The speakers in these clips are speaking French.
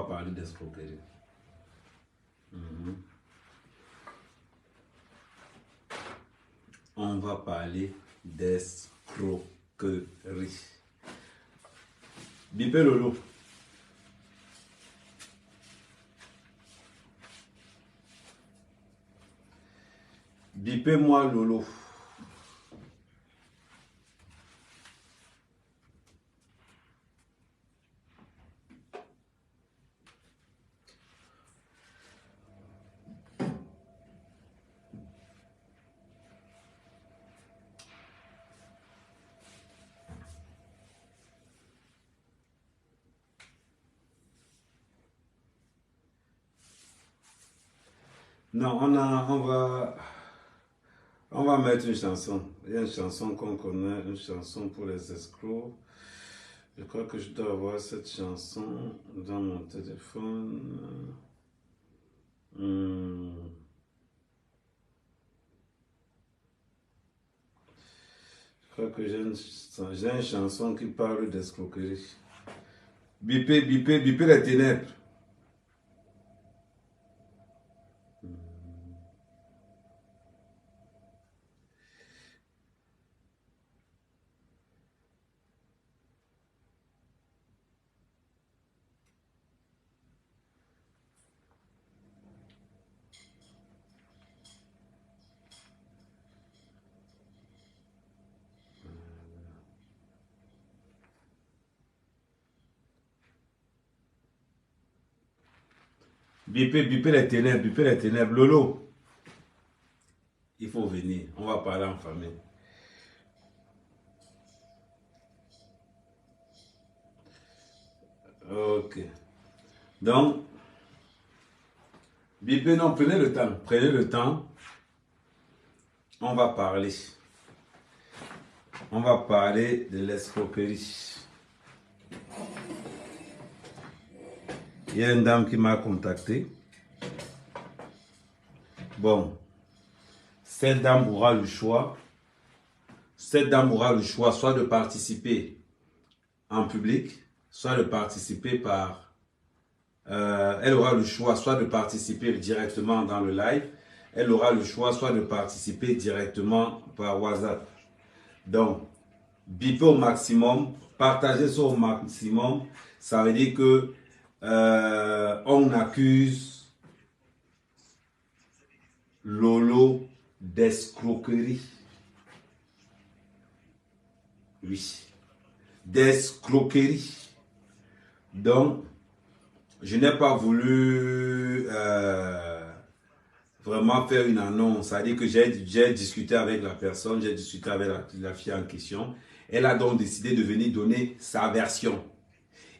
parler d'escroquerie. On va parler d'escroquerie. Bipé Lolo. Bipez-moi Lolo. Non, on va mettre une chanson. Il y a une chanson qu'on connaît, une chanson pour les escrocs. Je crois que je dois avoir cette chanson dans mon téléphone. Je crois que j'ai une chanson qui parle d'escroquerie. Bipez les ténèbres. Bipez les ténèbres. Lolo, il faut venir. On va parler en famille. Ok. Donc, bipez, non, prenez le temps. Prenez le temps. On va parler. On va parler de l'escroquerie. Il y a une dame qui m'a contacté. Bon, cette dame aura le choix. Cette dame aura le choix soit de participer en public, soit de participer par... elle aura le choix soit de participer directement dans le live. Elle aura le choix soit de participer directement par WhatsApp. Donc, bipez au maximum, partagez ça au maximum. Ça veut dire que on accuse Lolo d'escroquerie. Oui, d'escroquerie. Donc, je n'ai pas voulu vraiment faire une annonce. C'est-à-dire que j'ai discuté avec la personne, j'ai discuté avec la fille en question. Elle a donc décidé de venir donner sa version.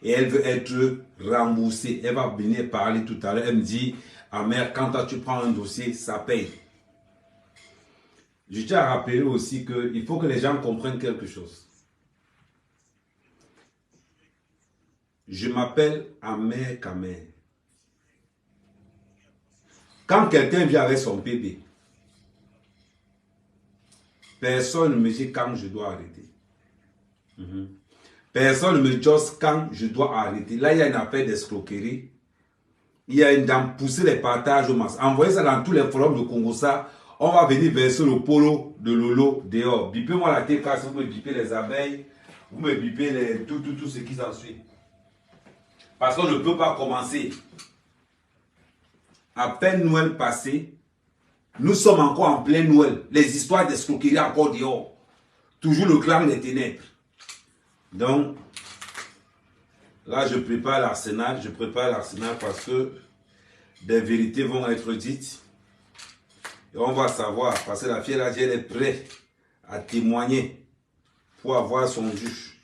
Et elle veut être remboursée. Elle va venir parler tout à l'heure. Elle me dit, ah mère, quand toi tu prends un dossier, ça paye. Je tiens à rappeler aussi qu'il faut que les gens comprennent quelque chose. Je m'appelle Amer Kamer. Quand quelqu'un vient avec son bébé, personne ne me dit quand je dois arrêter. Personne ne me dit quand je dois arrêter. Là, il y a une affaire d'escroquerie. Il y a une dame, poussez les partages au max. Envoyez ça dans tous les forums de Congo. Ça, on va venir verser le polo de Lolo dehors. Bipez-moi la tête, vous me bipez les abeilles, vous me bipez tout ce qui s'ensuit. Parce qu'on ne peut pas commencer. À peine Noël passé, nous sommes encore en plein Noël. Les histoires d'escroquerie encore dehors. Toujours le clan des ténèbres. Donc, là, je prépare l'arsenal. Je prépare l'arsenal parce que des vérités vont être dites. Et on va savoir, parce que la fille, là, elle est prête à témoigner pour avoir son juge.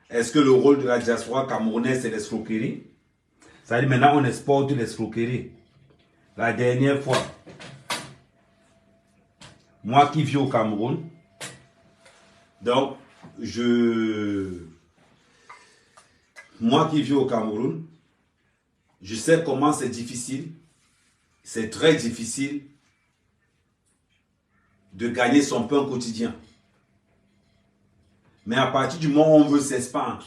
Est-ce que le rôle de la diaspora camerounaise, c'est l'escroquerie? Ça dit maintenant, on exporte l'escroquerie. La dernière fois, moi qui vis au Cameroun, donc, moi qui vis au Cameroun, je sais comment c'est difficile, c'est très difficile de gagner son pain quotidien. Mais à partir du moment où on veut s'expandre,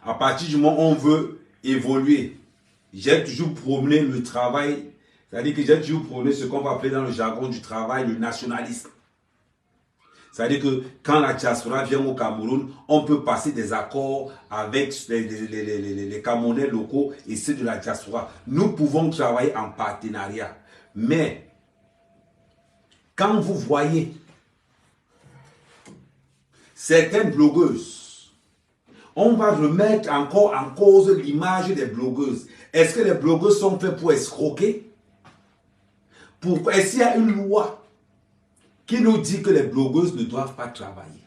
à partir du moment où on veut évoluer, J'ai toujours prôné le travail, c'est-à-dire que j'ai toujours prôné ce qu'on va appeler dans le jargon du travail le nationalisme. C'est-à-dire que quand la diaspora vient au Cameroun, on peut passer des accords avec les Camerounais locaux et ceux de la diaspora. Nous pouvons travailler en partenariat. Mais quand vous voyez certaines blogueuses, on va remettre encore en cause l'image des blogueuses. Est-ce que les blogueuses sont faites pour escroquer? Est-ce qu'il y a une loi qui nous dit que les blogueuses ne doivent pas travailler?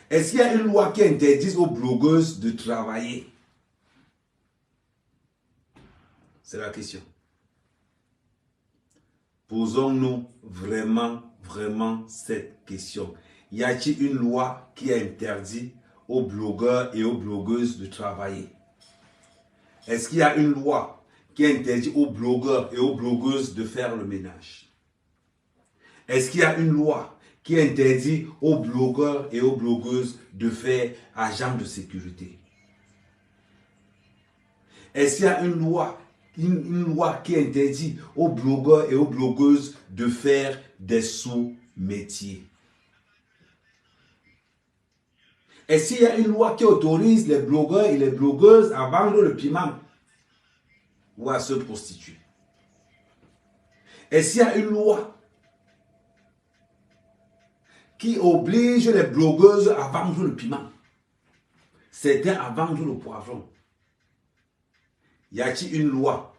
Est-ce qu'il y a une loi qui interdit aux blogueuses de travailler? C'est la question. Posons-nous vraiment cette question. Y a-t-il une loi qui interdit aux blogueurs et aux blogueuses de travailler? Est-ce qu'il y a une loi qui interdit aux blogueurs et aux blogueuses de faire le ménage? Est-ce qu'il y a une loi qui interdit aux blogueurs et aux blogueuses de faire agent de sécurité? Est-ce qu'il y a une loi qui interdit aux blogueurs et aux blogueuses de faire des sous-métiers? Est-ce qu'il y a une loi qui autorise les blogueurs et les blogueuses à vendre le piment ou à se prostituer? Est-ce qu'il y a une loi qui oblige les blogueuses à vendre le piment, certains à vendre le poivron? Y a-t-il une loi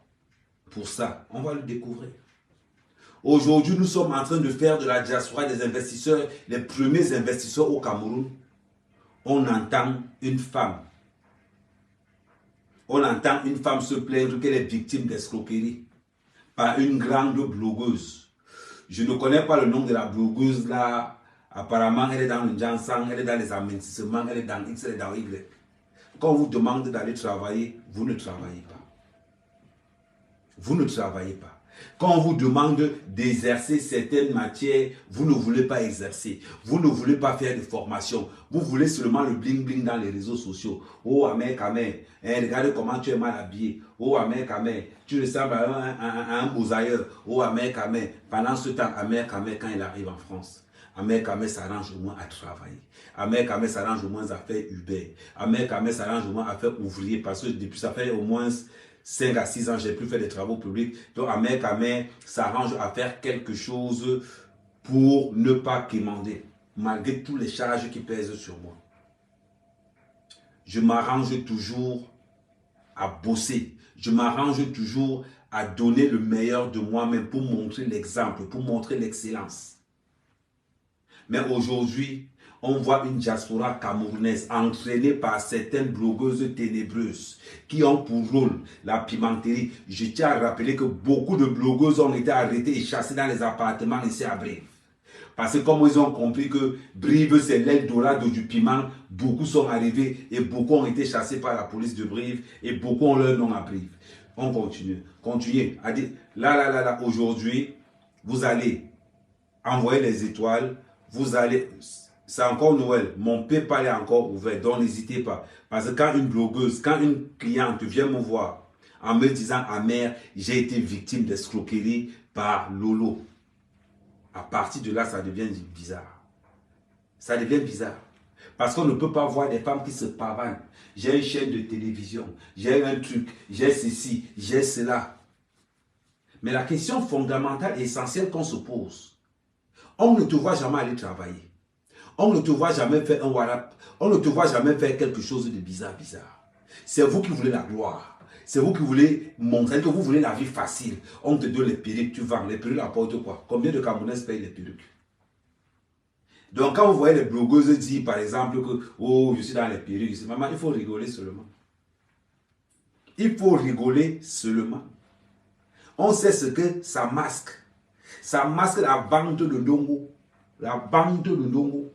pour ça? On va le découvrir. Aujourd'hui, nous sommes en train de faire de la diaspora des investisseurs, les premiers investisseurs au Cameroun. On entend une femme. On entend une femme se plaindre qu'elle est victime d'escroquerie par une grande blogueuse. Je ne connais pas le nom de la blogueuse là. Apparemment, elle est dans le Jansan, elle est dans les investissements, elle est dans X, elle est dans Y. Quand on vous demande d'aller travailler, vous ne travaillez pas. Vous ne travaillez pas. Quand on vous demande d'exercer certaines matières, vous ne voulez pas exercer. Vous ne voulez pas faire de formation. Vous voulez seulement le bling-bling dans les réseaux sociaux. Oh, Amer Kamer, regarde comment tu es mal habillé. Oh, Amer Kamer, tu ressembles à un mosailleur. Oh, Amer Kamer. Pendant ce temps, Amer Kamer, quand il arrive en France, Amer Kamer s'arrange au moins à travailler. Amer Kamer s'arrange au moins à faire Uber. Amer Kamer s'arrange au moins à faire ouvrier parce que depuis ça fait au moins 5 à 6 ans, j'ai pu faire des travaux publics. Donc, Amer Kamer s'arrange à faire quelque chose pour ne pas quémander, malgré toutes les charges qui pèsent sur moi. Je m'arrange toujours à bosser. Je m'arrange toujours à donner le meilleur de moi-même pour montrer l'exemple, pour montrer l'excellence. Mais aujourd'hui, on voit une diaspora camerounaise entraînée par certaines blogueuses ténébreuses qui ont pour rôle la pimenterie. Je tiens à rappeler que beaucoup de blogueuses ont été arrêtées et chassées dans les appartements ici à Brive. Parce que comme ils ont compris que Brive c'est l'Eldorado du piment, beaucoup sont arrivés et beaucoup ont été chassés par la police de Brive et beaucoup ont leur nom à Brive. On continue. Continuez à dire, là, aujourd'hui, vous allez envoyer les étoiles, vous allez... C'est encore Noël, mon PayPal est encore ouvert, donc n'hésitez pas. Parce que quand une blogueuse, quand une cliente vient me voir en me disant « Amer, j'ai été victime d'escroquerie par Lolo », à partir de là, ça devient bizarre. Ça devient bizarre. Parce qu'on ne peut pas voir des femmes qui se pavanent. J'ai une chaîne de télévision, j'ai un truc, j'ai ceci, j'ai cela. Mais la question fondamentale et essentielle qu'on se pose, on ne te voit jamais aller travailler. On ne te voit jamais faire un WhatsApp. On ne te voit jamais faire quelque chose de bizarre. C'est vous qui voulez la gloire. C'est vous qui voulez montrer que vous voulez la vie facile. On te donne les perruques, tu vends. Les perruques apportent quoi? Combien de Camerounais payent les perruques? Donc quand vous voyez les blogueuses dire par exemple que oh, je suis dans les perruques, maman, il faut rigoler seulement. Il faut rigoler seulement. On sait ce que ça masque. Ça masque la vente de Ndongo. La vente de Ndongo.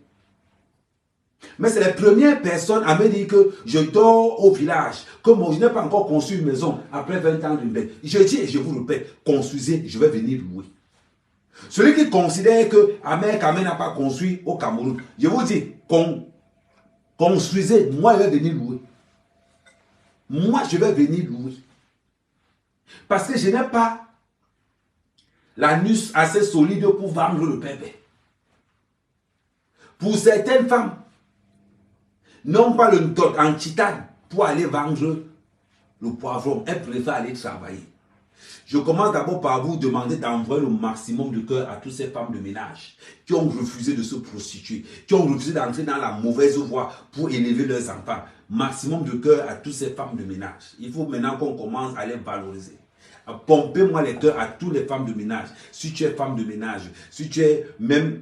Mais c'est les premières personnes à me dire que je dors au village, que moi je n'ai pas encore construit une maison après 20 ans de bain. Je dis et je vous répète, construisez, je vais venir louer. Celui qui considère que Amer Kamer n'a pas construit au Cameroun, je vous dis, construisez, moi je vais venir louer. Moi je vais venir louer. Parce que je n'ai pas l'anus assez solide pour vendre le bébé. Pour certaines femmes, n'ont pas le dot en titane pour aller vendre le poivron. Elles préfèrent aller travailler. Je commence d'abord par vous demander d'envoyer le maximum de cœur à toutes ces femmes de ménage qui ont refusé de se prostituer, qui ont refusé d'entrer dans la mauvaise voie pour élever leurs enfants. Maximum de cœur à toutes ces femmes de ménage. Il faut maintenant qu'on commence à les valoriser. Pompez-moi les cœurs à toutes les femmes de ménage. Si tu es femme de ménage, si tu es même,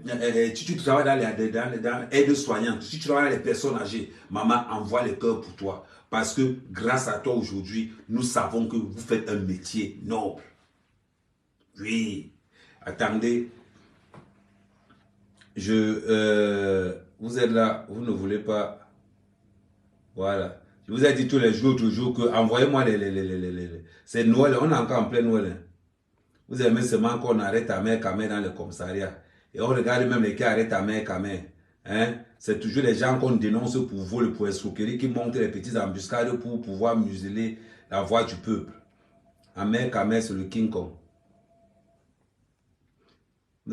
si tu travailles dans l'aide soignante, si tu travailles dans les personnes âgées, maman envoie les cœurs pour toi. Parce que grâce à toi aujourd'hui, nous savons que vous faites un métier noble. Oui. Attendez. Vous êtes là, vous ne voulez pas. Voilà. Je vous ai dit tous les jours, toujours que envoyez-moi c'est Noël, on est encore en plein Noël. Hein. Vous aimez seulement qu'on arrête ta mère Kamé dans le commissariat. Et on regarde même les qui arrêtent ta mère Kamé. Hein? C'est toujours les gens qu'on dénonce pour vol, pour escroquerie, qui montent les petites embuscades pour pouvoir museler la voix du peuple. Amer Kamé, c'est le King Kong.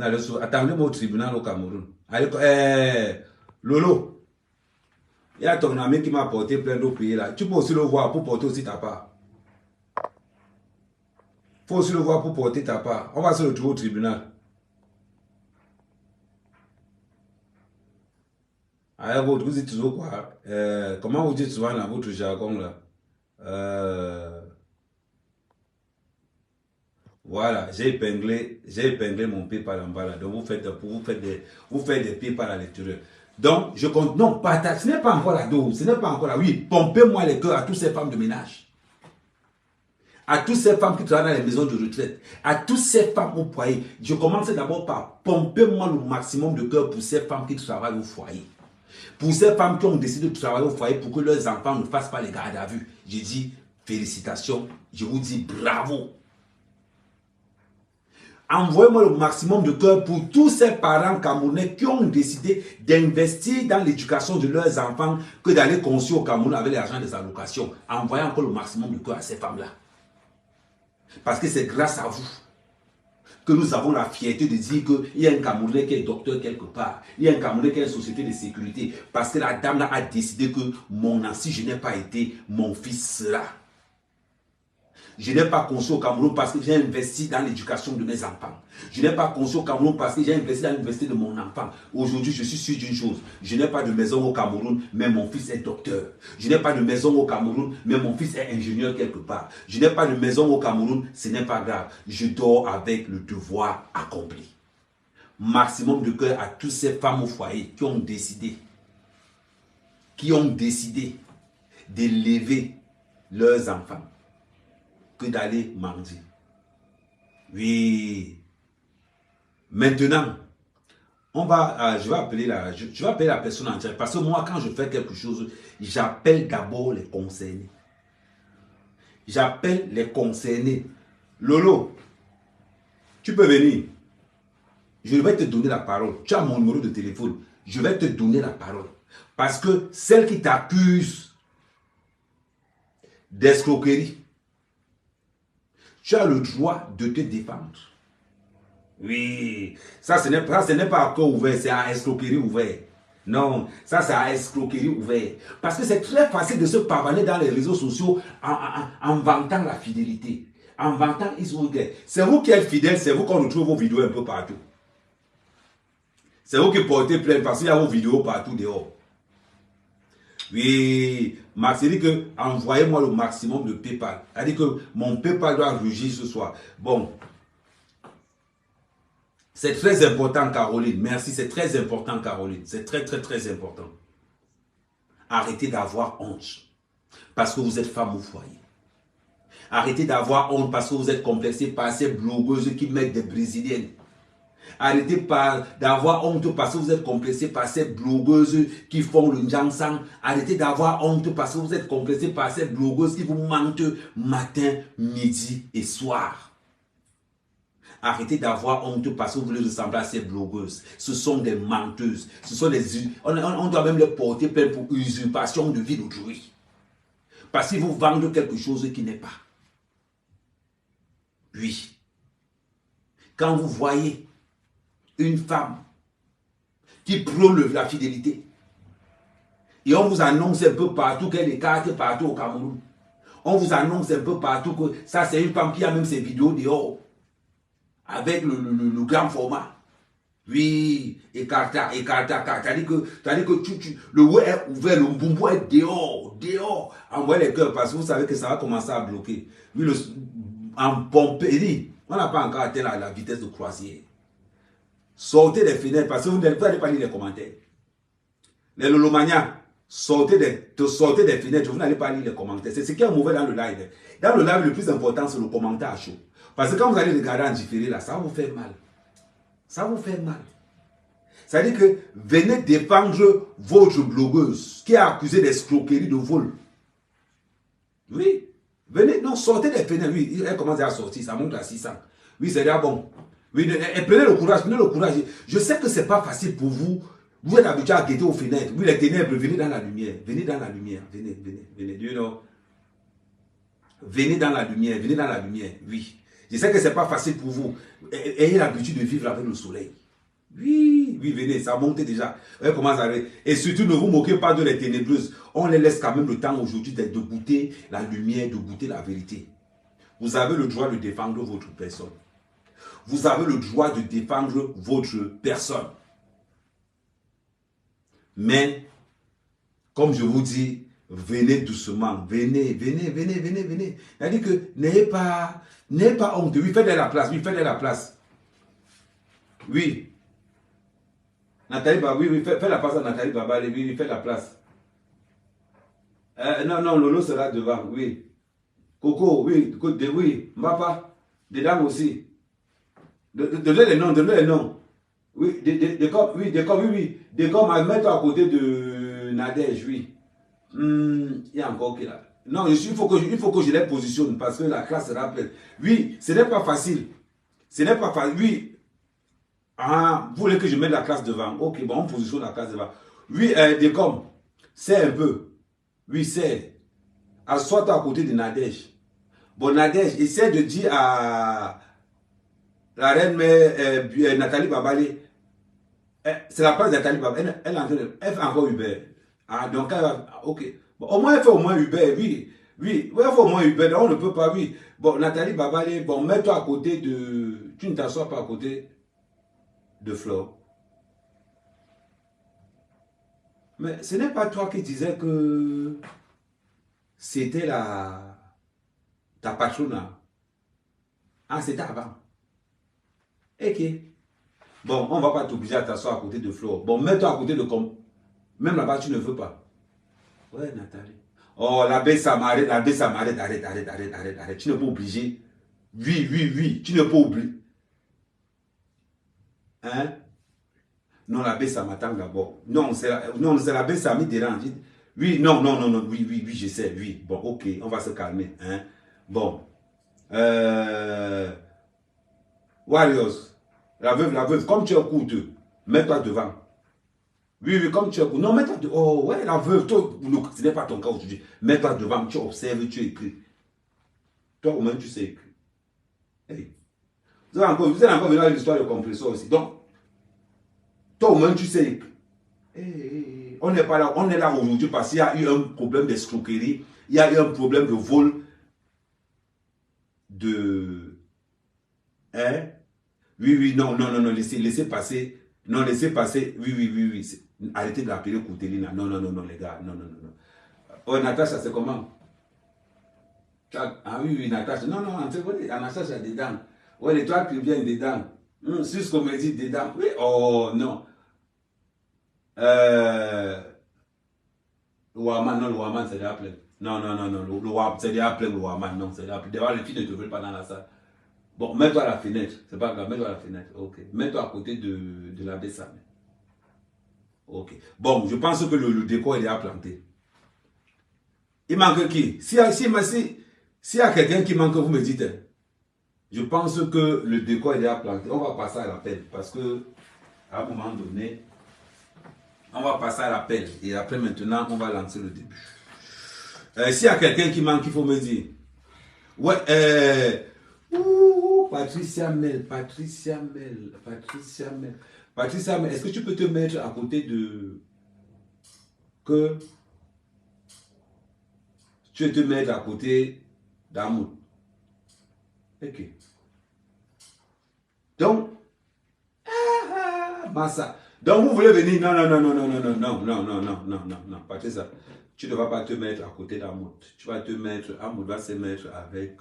Attendez-moi au tribunal au Cameroun. Allez, Lolo. Il y a ton ami qui m'a porté plein d'eau pays là. Tu peux aussi le voir pour porter aussi ta part. Il faut aussi le voir pour porter ta part. On va se retrouver au tribunal. Alors, vous dites toujours quoi? Comment vous dites souvent dans votre jargon là? Voilà, j'ai épinglé mon PayPal en bas là. Donc vous faites des PayPal à l'intérieur. Donc, je compte, non, partage, ce n'est pas encore la dose, ce n'est pas encore là. Oui, pompez-moi les cœurs à toutes ces femmes de ménage. À toutes ces femmes qui travaillent dans les maisons de retraite. À toutes ces femmes au foyer. Je commence d'abord par pomper-moi le maximum de cœur pour ces femmes qui travaillent au foyer. Pour ces femmes qui ont décidé de travailler au foyer pour que leurs enfants ne fassent pas les gardes à vue. Je dis félicitations, je vous dis bravo. Envoyez-moi le maximum de cœur pour tous ces parents camerounais qui ont décidé d'investir dans l'éducation de leurs enfants que d'aller construire au Cameroun avec l'argent des allocations. Envoyez encore le maximum de cœur à ces femmes-là. Parce que c'est grâce à vous que nous avons la fierté de dire qu'il y a un Camerounais qui est docteur quelque part. Il y a un Camerounais qui a une société de sécurité. Parce que la dame là a décidé que si je n'ai pas été, mon fils sera. Je n'ai pas conçu au Cameroun parce que j'ai investi dans l'éducation de mes enfants. Je n'ai pas conçu au Cameroun parce que j'ai investi dans l'université de mon enfant. Aujourd'hui, je suis sûr d'une chose. Je n'ai pas de maison au Cameroun, mais mon fils est docteur. Je n'ai pas de maison au Cameroun, mais mon fils est ingénieur quelque part. Je n'ai pas de maison au Cameroun, ce n'est pas grave. Je dors avec le devoir accompli. Maximum de cœur à toutes ces femmes au foyer qui ont décidé d'élever leurs enfants que d'aller mendier. Oui. Maintenant, je vais appeler la personne entière. Parce que moi, quand je fais quelque chose, j'appelle d'abord les concernés. J'appelle les concernés. Lolo, tu peux venir. Je vais te donner la parole. Tu as mon numéro de téléphone. Je vais te donner la parole. Parce que celle qui t'accuse d'escroquerie, tu as le droit de te défendre. Oui, ça ce n'est pas encore ouvert, c'est à escroquerie ouvert. Non, ça c'est à escroquerie ouvert. Parce que c'est très facile de se pavaner dans les réseaux sociaux en vantant la fidélité. En vantant Israël. C'est vous qui êtes fidèle, c'est vous qu'on retrouve vos vidéos un peu partout. C'est vous qui portez plainte parce qu'il y a vos vidéos partout dehors. Oui, Max dit que envoyez-moi le maximum de PayPal. Elle dit que mon PayPal doit rugir ce soir. Bon, c'est très important, Caroline. Merci, c'est très important, Caroline. C'est très, très, très important. Arrêtez d'avoir honte parce que vous êtes femme au foyer. Arrêtez d'avoir honte parce que vous êtes complexé par ces blogueuses qui mettent des brésiliennes. Arrêtez d'avoir honte parce que vous êtes complexé par ces blogueuses qui font le njansang. Arrêtez d'avoir honte parce que vous êtes complexé par ces blogueuses qui vous mentent matin, midi et soir. Arrêtez d'avoir honte parce que vous voulez ressembler à ces blogueuses. Ce sont des menteuses. On doit même les porter plainte pour usurpation de vie d'autrui. Parce qu'ils vous vendent quelque chose qui n'est pas. Oui. Quand vous voyez une femme qui prône la fidélité, et on vous annonce un peu partout qu'elle écarte partout au Cameroun, on vous annonce un peu partout que ça c'est une femme qui a même ses vidéos dehors, avec le grand format. Oui, écarta. C'est-à-dire que le web est ouvert, le boumbo est dehors. Envoyez les cœurs parce que vous savez que ça va commencer à bloquer. Oui, en pompée, on n'a pas encore atteint la vitesse de croisière. Sortez des fenêtres parce que vous n'allez pas lire les commentaires. Les lolomanias, sortez des fenêtres, vous n'allez pas lire les commentaires. C'est ce qui est mauvais dans le live. Dans le live, le plus important, c'est le commentaire chaud. Parce que quand vous allez regarder en différé, là, ça va vous faire mal. Ça vous fait mal. C'est-à-dire que venez défendre votre blogueuse qui est accusée d'escroquerie, de vol. Oui. Venez, non, sortez des fenêtres. Oui, elle commence à sortir, ça monte à 600. Oui, c'est déjà bon. Oui, prenez le courage, Je sais que ce n'est pas facile pour vous. Vous êtes habitué à guetter aux fenêtres. Oui, les ténèbres, venez dans la lumière. Venez, you know. Venez dans la lumière, oui. Je sais que ce n'est pas facile pour vous. Ayez l'habitude de vivre avec le soleil. Oui, venez, ça monte déjà. Elle commence à aller. Et surtout, ne vous moquez pas de les ténébreuses. On les laisse quand même le temps aujourd'hui de goûter la lumière, de goûter la vérité. Vous avez le droit de défendre votre personne. Vous avez le droit de défendre votre personne. Mais, comme je vous dis, venez doucement, venez. C'est-à-dire que n'ayez pas honte. Oui, faites-le la place. Oui. Nathalie Baba, oui, faites la place à Nathalie Baba, oui, faites la place. Non, Lolo sera devant, oui. Coco, oui, Mbapa, dedans aussi. Donnez les noms. Oui, Décom, mets-toi à côté de Nadège, oui. Il y a encore qui là. Non, il faut que je les positionne parce que la classe sera pleine. Oui, ce n'est pas facile. Oui. Ah, vous voulez que je mette la classe devant? Ok, bon, on positionne la classe devant. Oui, Décom, c'est un peu. Oui, c'est. Assois-toi à côté de Nadège. Bon, Nadège, essaie de dire à la reine mère Nathalie Babalé. C'est la place de Nathalie Babalé. Elle fait encore Uber. Ah, donc elle va. Ok. Bon, au moins, elle fait au moins Uber, oui. Oui, elle fait au moins Uber. On ne peut pas, oui. Bon, Nathalie Babalé, bon, mets-toi à côté de. Tu ne t'assois pas à côté de Flore. Mais ce n'est pas toi qui disais que c'était ta patronne. Ah, c'était avant. Ok. Bon, on ne va pas t'obliger à t'asseoir à côté de Flore. Bon, mets-toi à côté de comme. Même là-bas, tu ne veux pas. Ouais, Nathalie. Oh, l'abbé Samarette, arrête. Tu n'es pas obligé. Oui, tu n'es pas obligé. Hein? Non, l'abbé Samatam d'abord. Non, c'est l'abbé Sami dérange. Oui, non, oui, je sais, oui. Bon, ok, on va se calmer. Hein? Bon. Warriors, la veuve, comme tu es coûteux, mets-toi devant. Oui, comme tu es coûteux. Non, mets-toi devant. Oh, ouais, la veuve, toi, ce n'est pas ton cas aujourd'hui. Mets-toi devant, tu observes, tu écris. Toi, au moins, tu sais écrire. Hey. Vous êtes encore venu à l'histoire de compresseur aussi. Donc, toi, au moins, tu sais écrire. Hey. On n'est pas là, on est là aujourd'hui parce qu'il y a eu un problème d'escroquerie, il y a eu un problème de vol de... Hein? Oui, non, laissez passer. Non, laissez passer. Oui. Arrêtez de l'appeler Koutelina. Non, les gars. Non. Oh, Natacha, c'est comment? Ah oui, Natacha. Non, Natacha dedans. Ouais, les toiles qui viennent dedans. Sus comédie dedans. Oui, oh, non. Le Waman, c'est déjà plein. Non, c'est déjà plein, le Waman. Non, c'est déjà plein. D'ailleurs, les filles ne te veulent pas dans la salle. Bon, mets-toi à la fenêtre. C'est pas grave, mets-toi à la fenêtre. Ok. Mets-toi à côté de la Bessame. Ok. Bon, je pense que le décor est déjà planté. Il manque qui? S'il y a quelqu'un qui manque, vous me dites. Je pense que le décor est déjà planté. On va passer à l'appel. Parce que, à un moment donné, on va passer à l'appel. Et après, maintenant, on va lancer le début. S'il y a quelqu'un qui manque, il faut me dire. Ouais, Patricia Mel, est-ce que tu peux te mettre à côté de... Que tu veux te mettre à côté d'Amoud. Ok. Donc, Massa. Donc, vous voulez venir? Non, non, non, non, non, non, non, non, non, non, non, non, non, non, Patricia. Tu ne vas pas te mettre à côté d'Amoud. Tu vas te mettre, Amoud va se mettre avec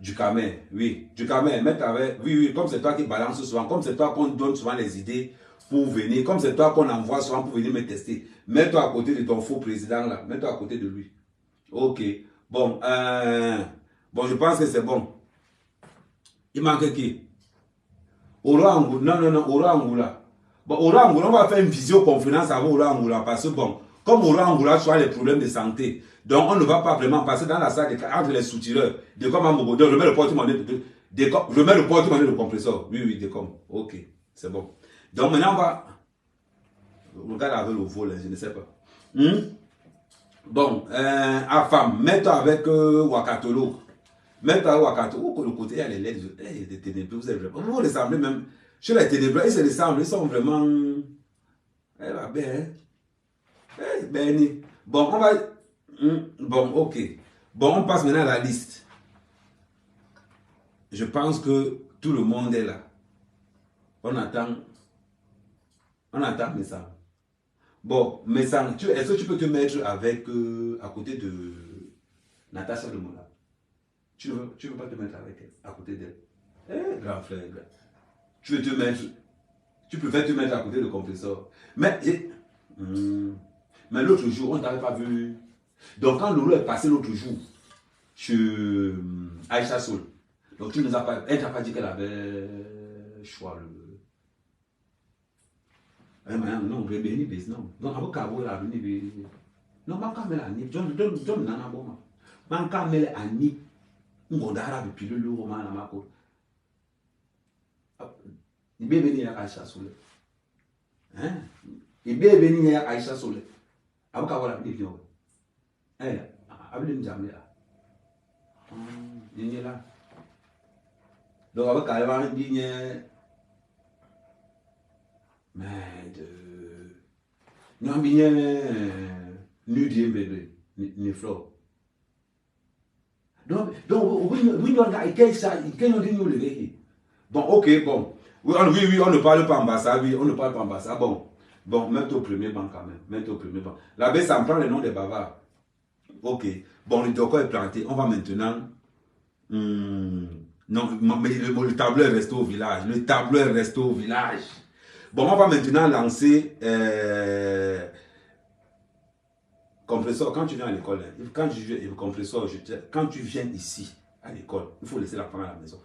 du Camer. Oui, du Camer. Mettre avec, oui, oui, comme c'est toi qui balance souvent, comme c'est toi qu'on donne souvent les idées pour venir, comme c'est toi qu'on envoie souvent pour venir me tester. Mets-toi à côté de ton faux président là. Mets-toi à côté de lui. Ok. Bon, bon, je pense que c'est bon. Il manque qui? Aura Angoula. Non, non, non, Aura Angoula. Bon, Aura Angoula, on va faire une visioconférence avec Aura Angoula parce que bon, comme Aura Angoula, tu as les problèmes de santé. Donc, on ne va pas vraiment passer dans la salle entre les soutireurs. De comme à Mogodo, je mets le porte-monnaie je mets le porte-monnaie de compresseur. Oui, oui, de comme. Ok, c'est bon. Donc, maintenant, on va. Regarde avec le vol, je ne sais pas. Bon, Afam, mets-toi avec Wakatolo. Mets-toi avec Wakatolo. Le côté, il y a les lettres, il y a des ténébreux. Vous vous ressemblez même. Chez les ténébreux, ils se ressemblent. Ils sont vraiment. Eh, va bien. Eh, Benny. Bon, on va. Bon, ok. Bon, on passe maintenant à la liste. Je pense que tout le monde est là. On attend. On attend Messam. Bon, Messam, est-ce que tu peux te mettre avec à côté de Natacha de Mola? Tu ne veux pas te mettre avec elle, à côté d'elle. Eh, grand frère, tu veux te mettre. Tu préfères te mettre à côté de compresseur. Mais l'autre jour, on ne t'avait pas vu. Donc, quand Lolo est passé l'autre jour, chez Aïcha Sol, donc tu nous as pas. Elle t'a pas dit qu'elle avait choix le. Non, je bénis, non. Donc, avant qu'elle ait venu, non, je vais la nip. John Nana Boma. Je vais la nip. Je vais la nip. Je vais la nip. Il est venu à Aïcha Soule. Il est venu à Aïcha Soule. Avant qu'elle ait venu. Il est là. Donc, avant qu'elle ait venu. Mais de. Non, bien. Nudie bébé. Ni flot. Donc, oui, on a quel ça. Quel on dit nous le. Bon, ok, bon. Oui, on ne parle pas ambassade. Oui, on ne parle pas ambassade. Bon, mets-toi au premier banc quand même. Mets-toi au premier banc. Là-bas, ça me prend le nom des bavards. Ok. Bon, le doco est planté. On va maintenant. Non, mais le tableau est resté au village. Le tableau est resté au village. Bon, on va maintenant lancer. Compresseur, quand tu viens à l'école, quand tu viens ici à l'école, il faut laisser l'enfant à la maison.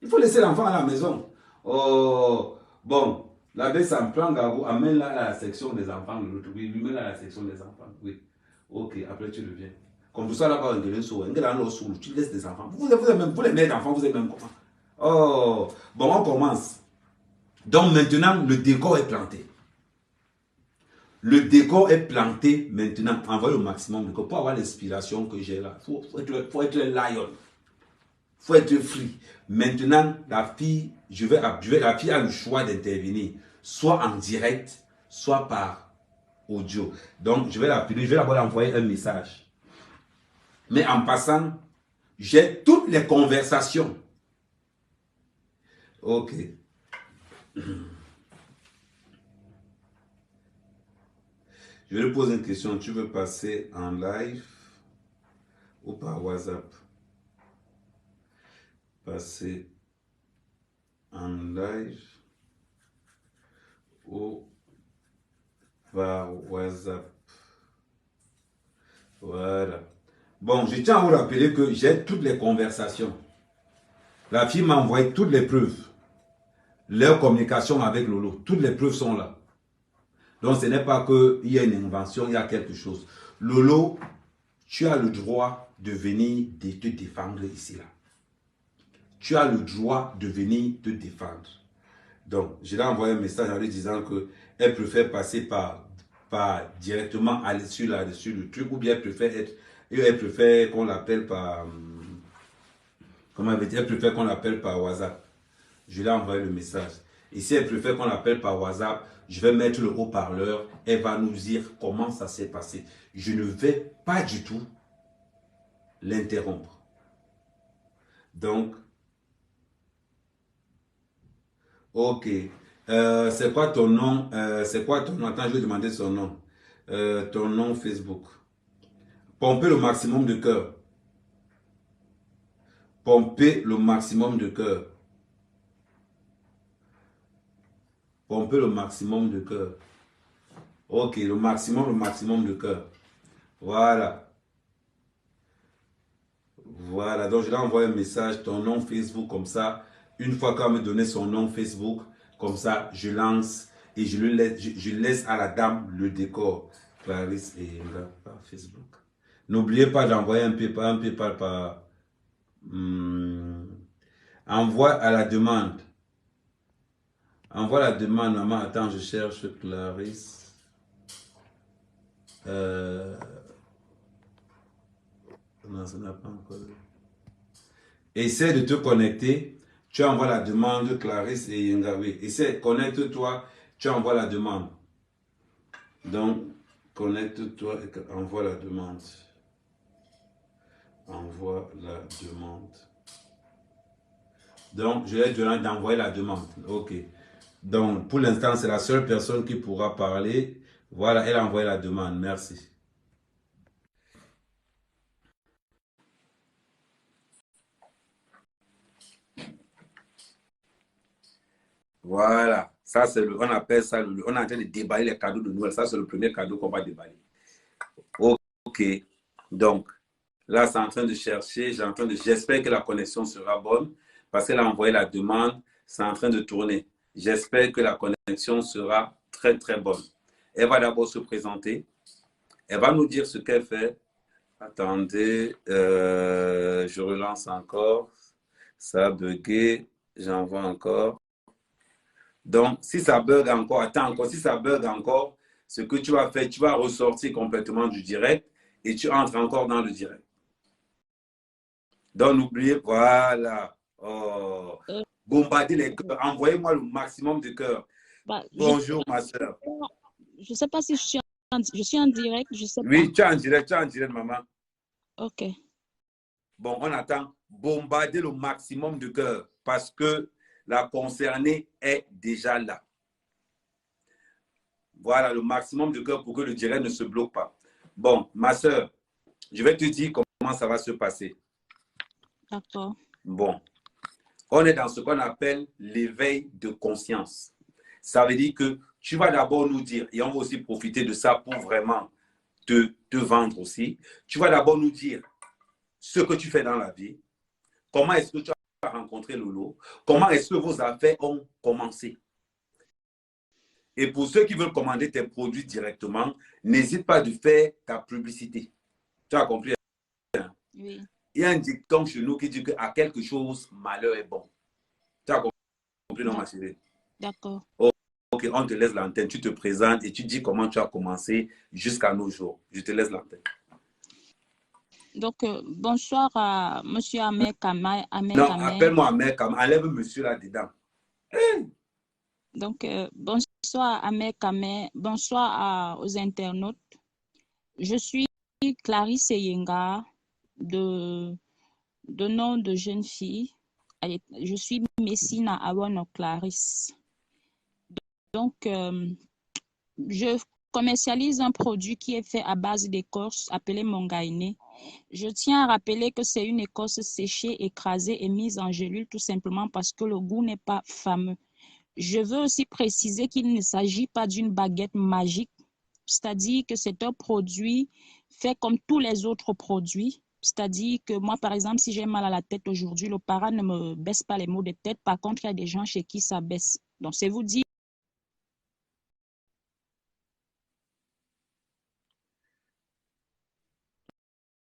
Il faut laisser l'enfant à la maison. Oh, bon, la baisse ça me prend Gabo, amène-la à la section des enfants, oui, lui mets-la à la section des enfants, oui. Ok, après tu reviens. Comme tout ça là-bas, tu laisses des enfants. Vous les meilleurs enfants, vous êtes même comment? Oh, bon, on commence. Donc maintenant, le décor est planté. Le décor est planté maintenant. Envoyez le maximum de décor pour avoir l'inspiration que j'ai là. Il faut être lion. Il faut être free. Maintenant, la fille, la fille a le choix d'intervenir, soit en direct, soit par audio. Donc, je vais l'appeler, je vais d'abord envoyer un message. Mais en passant, j'ai toutes les conversations. Ok. Je vais lui poser une question. Tu veux passer en live ou par WhatsApp? Passer en live ou par WhatsApp. Voilà. Bon, je tiens à vous rappeler que j'ai toutes les conversations. La fille m'a envoyé toutes les preuves. Leur communication avec Lolo. Toutes les preuves sont là. Donc, ce n'est pas qu'il y a une invention, il y a quelque chose. Lolo, tu as le droit de venir te défendre ici, là. Tu as le droit de venir te défendre. Donc, je l'ai envoyé un message en lui disant qu'elle préfère passer par directement aller sur le truc, ou bien elle préfère qu'on l'appelle par Comment elle veut dire? Elle préfère qu'on l'appelle par WhatsApp. Je lui ai envoyé le message. Et si elle préfère qu'on l'appelle par WhatsApp, je vais mettre le haut-parleur. Elle va nous dire comment ça s'est passé. Je ne vais pas du tout l'interrompre. Donc, ok. C'est quoi ton nom? C'est quoi ton nom? Attends, je vais demander son nom. Ton nom Facebook. Pomper le maximum de cœur. Pomper le maximum de cœur. Pomper le maximum de cœur. Ok, le maximum de cœur. Voilà. Voilà, donc je lui ai envoyé un message, ton nom Facebook, comme ça. Une fois qu'elle me donné son nom Facebook, comme ça, je lance et je laisse à la dame le décor. Clarisse et Inga par Facebook. N'oubliez pas d'envoyer un PayPal par... envoie à la demande. Envoie la demande, maman. Attends, je cherche Clarisse. Non, ça n'a pas encore... Essaie de te connecter. Tu envoies la demande, Clarisse et Yengawe. Essaie, connecte-toi. Tu envoies la demande. Donc, connecte-toi et envoie la demande. Envoie la demande. Donc, je vais donner d'envoyer la demande. OK. Donc, pour l'instant, c'est la seule personne qui pourra parler. Voilà, elle a envoyé la demande. Merci. Voilà. Ça, c'est on appelle ça, on est en train de déballer les cadeaux de Noël. Ça, c'est le premier cadeau qu'on va déballer. OK. Donc, là, c'est en train de chercher. J'espère que la connexion sera bonne parce qu'elle a envoyé la demande. C'est en train de tourner. J'espère que la connexion sera très, très bonne. Elle va d'abord se présenter. Elle va nous dire ce qu'elle fait. Attendez, je relance encore. Ça a bugué. J'envoie encore. Donc, si ça bug encore, attends encore. Si ça bug encore, ce que tu vas faire, tu vas ressortir complètement du direct et tu entres encore dans le direct. Donc, n'oubliez, voilà. Oh. Bombardez les cœurs. Envoyez-moi le maximum de cœurs. Bah, Bonjour, ma soeur. Je ne sais pas si je suis en direct, je sais Oui, pas. tu es en direct, maman. Ok. Bon, on attend. Bombarder le maximum de cœurs parce que la concernée est déjà là. Voilà, le maximum de cœurs pour que le direct ne se bloque pas. Bon, ma soeur, je vais te dire comment ça va se passer. D'accord. Bon, on est dans ce qu'on appelle l'éveil de conscience. Ça veut dire que tu vas d'abord nous dire, et on va aussi profiter de ça pour vraiment te vendre aussi. Tu vas d'abord nous dire ce que tu fais dans la vie, comment est-ce que tu as rencontré Lolo, comment est-ce que vos affaires ont commencé. Et pour ceux qui veulent commander tes produits directement, n'hésite pas de faire ta publicité. Tu as compris? Oui. Il y a un dicton chez nous qui dit qu'à quelque chose, malheur est bon. Tu as compris, non, ma chérie? D'accord. Ok, on te laisse l'antenne. Tu te présentes et tu dis comment tu as commencé jusqu'à nos jours. Je te laisse l'antenne. Donc, bonsoir à M. Ahmed Kamé. Non, appelle-moi Ahmed Kamé. Enlève monsieur là-dedans. Hey! Donc, bonsoir à Ahmed Kamé. Bonsoir aux internautes. Je suis Clarisse Yenga, de nom de jeune fille. Je suis Messina Awano Clarisse. Donc, je commercialise un produit qui est fait à base d'écorce appelé Mongaine. Je tiens à rappeler que c'est une écorce séchée, écrasée et mise en gélule tout simplement parce que le goût n'est pas fameux. Je veux aussi préciser qu'il ne s'agit pas d'une baguette magique, c'est-à-dire que c'est un produit fait comme tous les autres produits. C'est-à-dire que moi, par exemple, si j'ai mal à la tête aujourd'hui, le para ne me baisse pas les maux de tête. Par contre, il y a des gens chez qui ça baisse. Donc, c'est vous dire.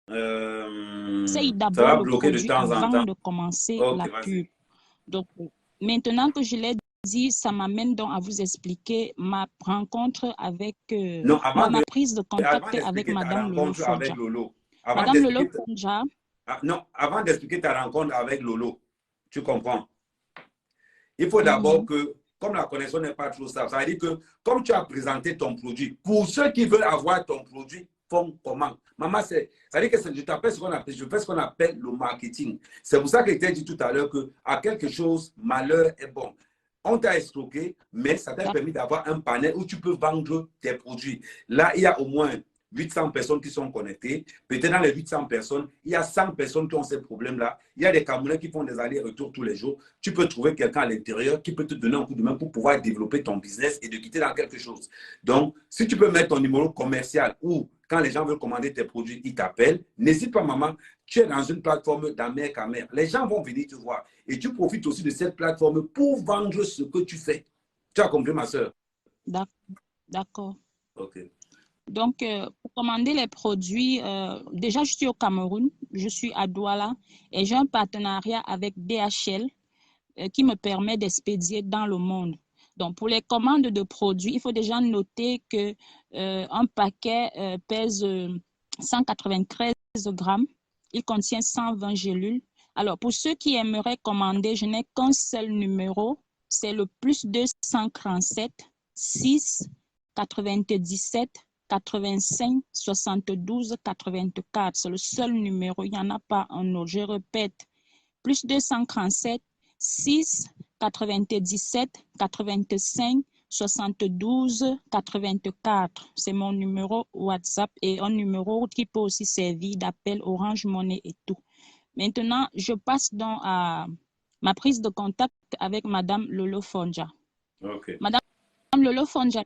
Essaye d'abord le produit avant de commencer la pub. Donc, maintenant que je l'ai dit, ça m'amène donc à vous expliquer ma rencontre avec, ma prise de contact avec Madame Lolo Fondja. Madame Lolo Fondja, non, avant d'expliquer ta rencontre avec Lolo, tu comprends? Il faut d'abord que, comme la connexion n'est pas trop stable, ça veut dire que comme tu as présenté ton produit, pour ceux qui veulent avoir ton produit, font comment? Maman, ça veut dire que je t'appelle ce qu'on appelle, je fais ce qu'on appelle le marketing. C'est pour ça que je t'ai dit tout à l'heure que à quelque chose, malheur est bon. On t'a escroqué, mais ça t'a permis d'avoir un panel où tu peux vendre tes produits. Là, il y a au moins 800 personnes qui sont connectées. Peut-être dans les 800 personnes, il y a 100 personnes qui ont ces problèmes-là. Il y a des Camerounais qui font des allers-retours tous les jours. Tu peux trouver quelqu'un à l'intérieur qui peut te donner un coup de main pour pouvoir développer ton business et de quitter dans quelque chose. Donc, si tu peux mettre ton numéro commercial ou quand les gens veulent commander tes produits, ils t'appellent. N'hésite pas, maman. Tu es dans une plateforme d'amère qu'à mère. Les gens vont venir te voir. Et tu profites aussi de cette plateforme pour vendre ce que tu fais. Tu as compris, ma soeur? D'accord. OK. Donc, pour commander les produits, déjà, je suis au Cameroun, je suis à Douala et j'ai un partenariat avec DHL qui me permet d'expédier dans le monde. Donc, pour les commandes de produits, il faut déjà noter que un paquet pèse 193 grammes. Il contient 120 gélules. Alors, pour ceux qui aimeraient commander, je n'ai qu'un seul numéro. C'est le plus 237 6 97 85 72 84. C'est le seul numéro. Il n'y en a pas un autre. Je répète, plus 237 6 97 85 72 84. C'est mon numéro WhatsApp et un numéro qui peut aussi servir d'appel Orange Money et tout. Maintenant, je passe donc à ma prise de contact avec Madame Lolo Fonja. Okay. Madame Lolo Fonja,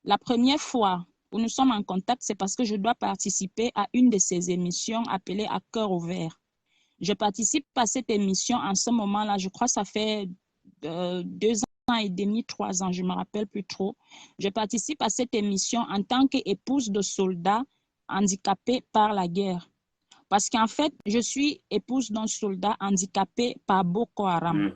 la première fois où nous sommes en contact, c'est parce que je dois participer à une de ses émissions appelée À cœur ouvert. Je participe à cette émission en ce moment-là, je crois que ça fait 2 ans et demi, 3 ans, je ne me rappelle plus trop. Je participe à cette émission en tant qu'épouse de soldats handicapés par la guerre. Parce qu'en fait, je suis épouse d'un soldat handicapé par Boko Haram.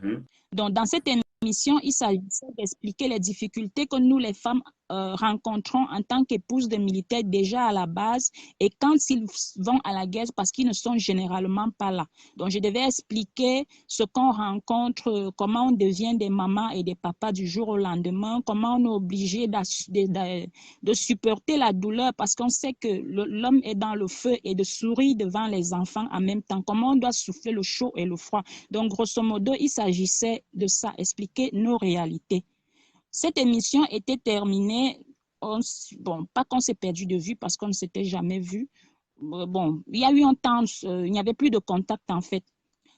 Donc, dans cette émission, il s'agissait d'expliquer les difficultés que nous, les femmes, rencontrons en tant qu'épouses de militaires déjà à la base et quand ils vont à la guerre parce qu'ils ne sont généralement pas là. Donc, je devais expliquer ce qu'on rencontre, comment on devient des mamans et des papas du jour au lendemain, comment on est obligé de supporter la douleur parce qu'on sait que l'homme est dans le feu et de sourire devant les enfants en même temps, comment on doit souffler le chaud et le froid. Donc, grosso modo, il s'agissait de ça, expliquer nos réalités. Cette émission était terminée, bon, pas qu'on s'est perdu de vue parce qu'on ne s'était jamais vu. Bon, il y a eu un temps, il n'y avait plus de contact en fait.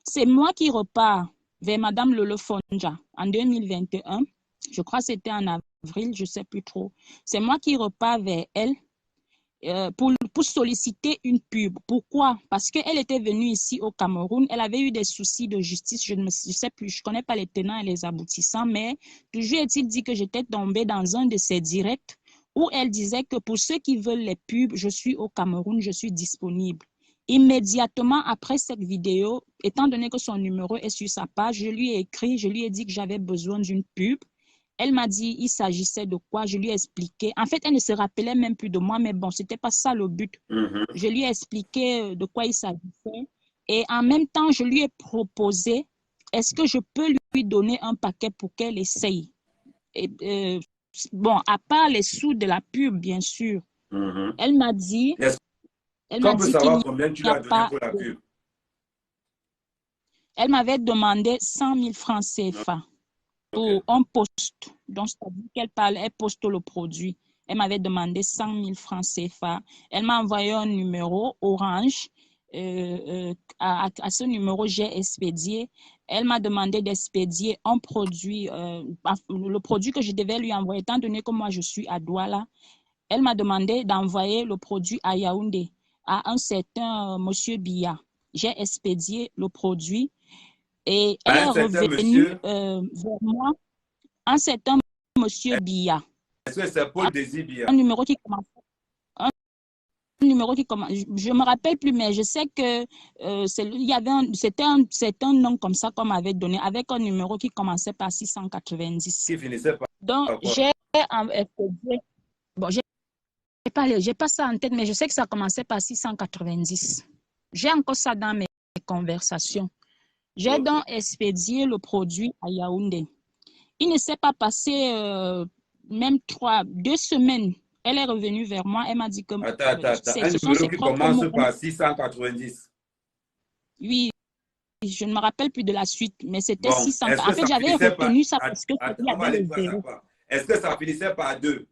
C'est moi qui repars vers Madame Lolo Fonja en 2021. Je crois que c'était en avril, je ne sais plus trop. C'est moi qui repars vers elle pour solliciter une pub. Pourquoi? Parce qu'elle était venue ici au Cameroun, elle avait eu des soucis de justice, je ne sais plus, je ne connais pas les tenants et les aboutissants, mais toujours est-il dit que j'étais tombée dans un de ses directs où elle disait que pour ceux qui veulent les pubs, je suis au Cameroun, je suis disponible. Immédiatement après cette vidéo, étant donné que son numéro est sur sa page, je lui ai écrit, je lui ai dit que j'avais besoin d'une pub. Elle m'a dit il s'agissait de quoi, je lui ai expliqué. En fait, elle ne se rappelait même plus de moi, mais bon, ce n'était pas ça le but. Je lui ai expliqué de quoi il s'agissait. Et en même temps, je lui ai proposé, est-ce que je peux lui donner un paquet pour qu'elle essaye? Et, bon, à part les sous de la pub, bien sûr. Elle m'a dit... Est-ce qu'on peut savoir combien tu lui as donné pour la pub? Elle m'avait demandé 100 000 francs CFA. Pour un poste, donc c'est-à-dire elle poste le produit. Elle m'avait demandé 100 000 francs CFA. Elle m'a envoyé un numéro Orange. À ce numéro, j'ai expédié. Elle m'a demandé d'expédier un produit, le produit que je devais lui envoyer, étant donné que moi je suis à Douala. Elle m'a demandé d'envoyer le produit à Yaoundé, à un certain monsieur Biya. J'ai expédié le produit. Et elle est revenue vers moi, un certain monsieur Biya. Est-ce que c'est Paul Désir Biya? Un numéro qui commence. Je ne me rappelle plus, mais je sais que c'était un nom comme ça qu'on m'avait donné, avec un numéro qui commençait par 690. Qui finissait par... Donc, j'ai bon, j'ai pas ça en tête, mais je sais que ça commençait par 690. J'ai encore ça dans mes conversations. J'ai donc expédié le produit à Yaoundé. Il ne s'est pas passé même 2 semaines. Elle est revenue vers moi. Elle m'a dit que Attends. Un ce sont numéro ses qui propres commence mots. par 690. Oui, je ne me rappelle plus de la suite, mais c'était Bon, 600. est-ce En que fait, ça j'avais finissait par... retenu ça parce que il y on va avait aller le pas ça zéro. part. Est-ce que ça finissait par 2?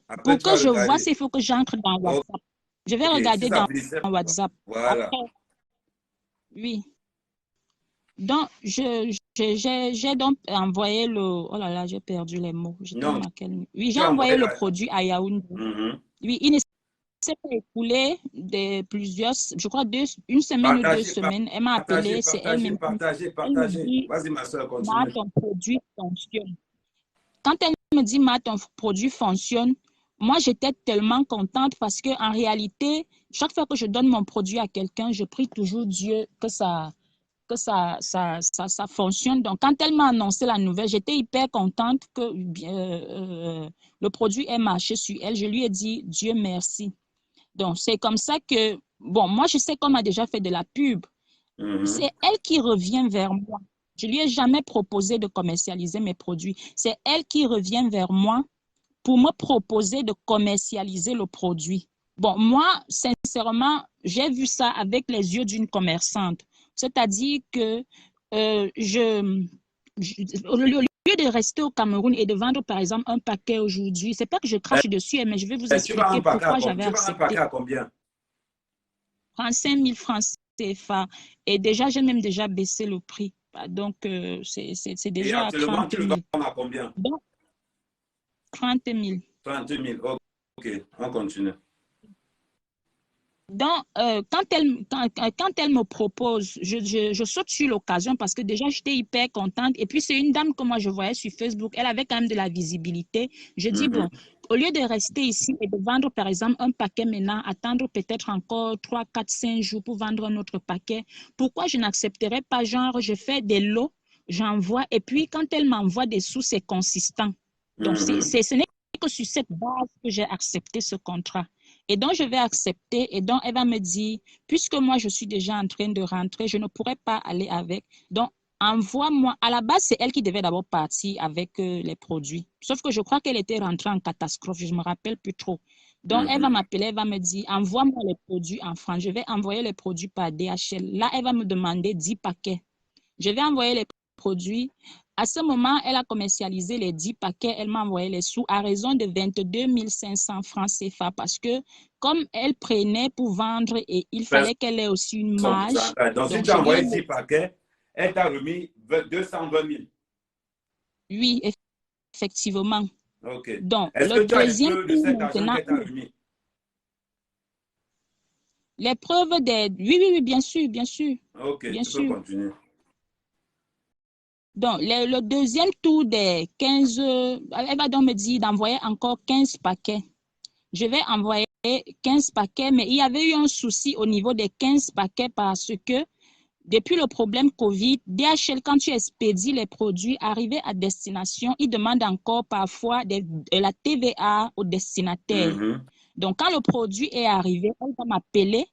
Après, Pour tu vas que je vois, regarder. il faut que j'entre dans WhatsApp. Je vais Ok, si regarder ça dans finissait... WhatsApp. Voilà. Après, oui. Donc, j'ai donc envoyé le... Oh là là, j'ai perdu les mots. J'étais Non, marquée. Oui, j'ai tu as envoyé envoyé le la... produit à Yaoundé. Oui, il ne s'est pas écoulé de plusieurs... Je crois une semaine ou 2 semaines. Elle m'a appelé, c'est elle-même. Elle me Partagez. dit, Vas-y, ma soeur, Ma, continue. ton produit fonctionne. Quand elle me dit, Ma, ton produit fonctionne, moi, j'étais tellement contente parce qu'en réalité, chaque fois que je donne mon produit à quelqu'un, je prie toujours Dieu que ça fonctionne. Donc, quand elle m'a annoncé la nouvelle, j'étais hyper contente que le produit ait marché sur elle. Je lui ai dit, Dieu merci. Donc, c'est comme ça que, bon, moi, je sais qu'on m'a déjà fait de la pub. C'est elle qui revient vers moi. Je lui ai jamais proposé de commercialiser mes produits. C'est elle qui revient vers moi pour me proposer de commercialiser le produit. Bon, moi, sincèrement, j'ai vu ça avec les yeux d'une commerçante. C'est-à-dire que au lieu de rester au Cameroun et de vendre, par exemple, un paquet aujourd'hui, c'est pas que je crache dessus, mais je vais vous Tu vas expliquer un paquet pourquoi j'avais accepté. à combien? 35 000 francs CFA. Et déjà, j'ai même déjà baissé le prix. Donc, c'est Et déjà à actuellement, 30 tu le 000. donnes à combien? Donc, 30 000. 30 000. Ok, on continue. Donc, quand elle me propose, je saute sur l'occasion parce que déjà, j'étais hyper contente. Et puis, c'est une dame que moi, je voyais sur Facebook. Elle avait quand même de la visibilité. Je dis, bon, au lieu de rester ici et de vendre, par exemple, un paquet maintenant, attendre peut-être encore 3, 4, 5 jours pour vendre un autre paquet, pourquoi je n'accepterais pas, genre, je fais des lots, j'envoie, et puis quand elle m'envoie des sous, c'est consistant. Donc, ce n'est que sur cette base que j'ai accepté ce contrat. Et donc, je vais accepter. Et donc, elle va me dire, puisque moi, je suis déjà en train de rentrer, je ne pourrais pas aller avec. Donc, envoie-moi. À la base, c'est elle qui devait d'abord partir avec les produits. Sauf que je crois qu'elle était rentrée en catastrophe. Je ne me rappelle plus trop. Donc, elle va m'appeler, elle va me dire, envoie-moi les produits en France. Je vais envoyer les produits par DHL. Là, elle va me demander 10 paquets. Je vais envoyer les produits. À ce moment, elle a commercialisé les 10 paquets. Elle m'a envoyé les sous à raison de 22 500 francs CFA parce que comme elle prenait pour vendre et il fallait qu'elle ait aussi une marge. Donc, si tu as envoyé 10 paquets, elle t'a remis 220 000. Oui, effectivement. Ok. Donc, est-ce que tu as les preuves de cet argent qu'elle t'a remis? Les preuves des... Oui, bien sûr, bien sûr. Ok, bien tu sûr. peux continuer. Donc, le deuxième tour des 15... Elle va donc me dire d'envoyer encore 15 paquets. Je vais envoyer 15 paquets, mais il y avait eu un souci au niveau des 15 paquets parce que depuis le problème COVID, DHL, quand tu expédies les produits arrivés à destination, ils demandent encore parfois de la TVA au destinataire. Donc, quand le produit est arrivé, elle va m'appeler,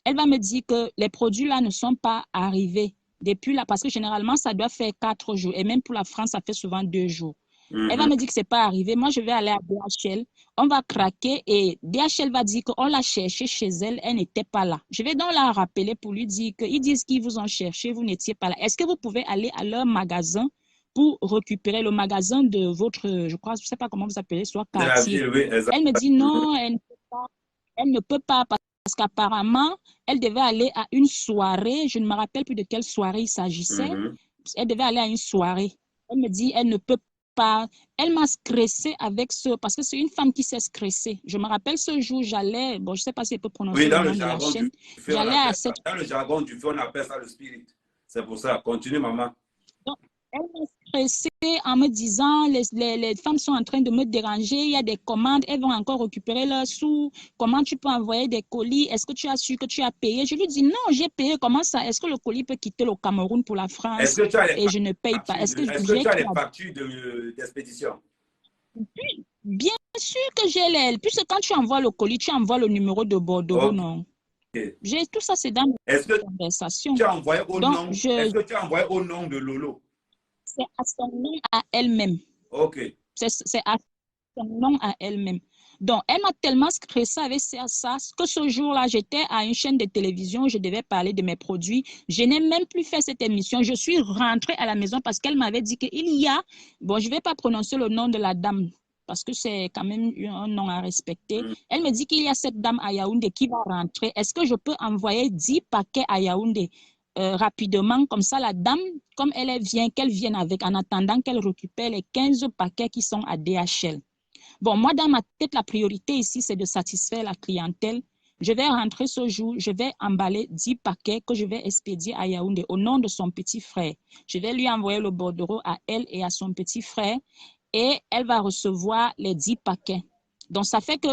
elle va me dire que les produits là ne sont pas arrivés depuis là, parce que généralement, ça doit faire 4 jours. Et même pour la France, ça fait souvent 2 jours. Elle va me dire que ce n'est pas arrivé. Moi, je vais aller à DHL. On va craquer et DHL va dire qu'on l'a cherché chez elle. Elle n'était pas là. Je vais donc la rappeler pour lui dire qu'ils disent qu'ils vous ont cherché, vous n'étiez pas là. Est-ce que vous pouvez aller à leur magasin pour récupérer le magasin de votre, je crois, je ne sais pas comment vous appelez, soit quartier. Ville, oui, elle me dit non, elle ne peut pas. Elle ne peut pas parce qu'apparemment, elle devait aller à une soirée. Je ne me rappelle plus de quelle soirée il s'agissait. Elle devait aller à une soirée. Elle me dit, elle ne peut pas. Elle m'a stressée avec ce... Parce que c'est une femme qui s'est stressée. Je me rappelle ce jour, j'allais... Bon, je ne sais pas si elle peut prononcer le nom de la chaîne. J'allais à cette... Dans le jargon du feu, on appelle ça le spirit. C'est pour ça. Continue, maman. Donc, elle m'a stressée en me disant, les femmes sont en train de me déranger, il y a des commandes, elles vont encore récupérer leurs sous. Comment tu peux envoyer des colis? Est-ce que tu as su que tu as payé? Je lui dis, non, j'ai payé. Comment ça? Est-ce que le colis peut quitter le Cameroun pour la France et je ne paye pas? Est-ce que tu as les factures d'expédition? Bien sûr que j'ai les... Puisque quand tu envoies le colis, tu envoies le numéro de bordereau, non? Tout ça, c'est dans mes Est-ce que conversations. tu as envoyé au Donc, nom, est-ce que tu as envoyé au nom de Lolo? c'est à son nom à elle-même. Ok. C'est à son nom à elle-même. Donc, elle m'a tellement stressée avec ça que ce jour-là, j'étais à une chaîne de télévision, je devais parler de mes produits. Je n'ai même plus fait cette émission. Je suis rentrée à la maison parce qu'elle m'avait dit qu'il y a, bon, je ne vais pas prononcer le nom de la dame parce que c'est quand même un nom à respecter. Elle me dit qu'il y a cette dame à Yaoundé qui va rentrer. Est-ce que je peux envoyer 10 paquets à Yaoundé rapidement? Comme ça, la dame, comme elle vient, qu'elle vienne avec, en attendant qu'elle récupère les 15 paquets qui sont à DHL. Bon, moi, dans ma tête, la priorité ici, c'est de satisfaire la clientèle. Je vais rentrer ce jour, je vais emballer 10 paquets que je vais expédier à Yaoundé au nom de son petit frère. Je vais lui envoyer le bordereau à elle et à son petit frère et elle va recevoir les 10 paquets. Donc, ça fait que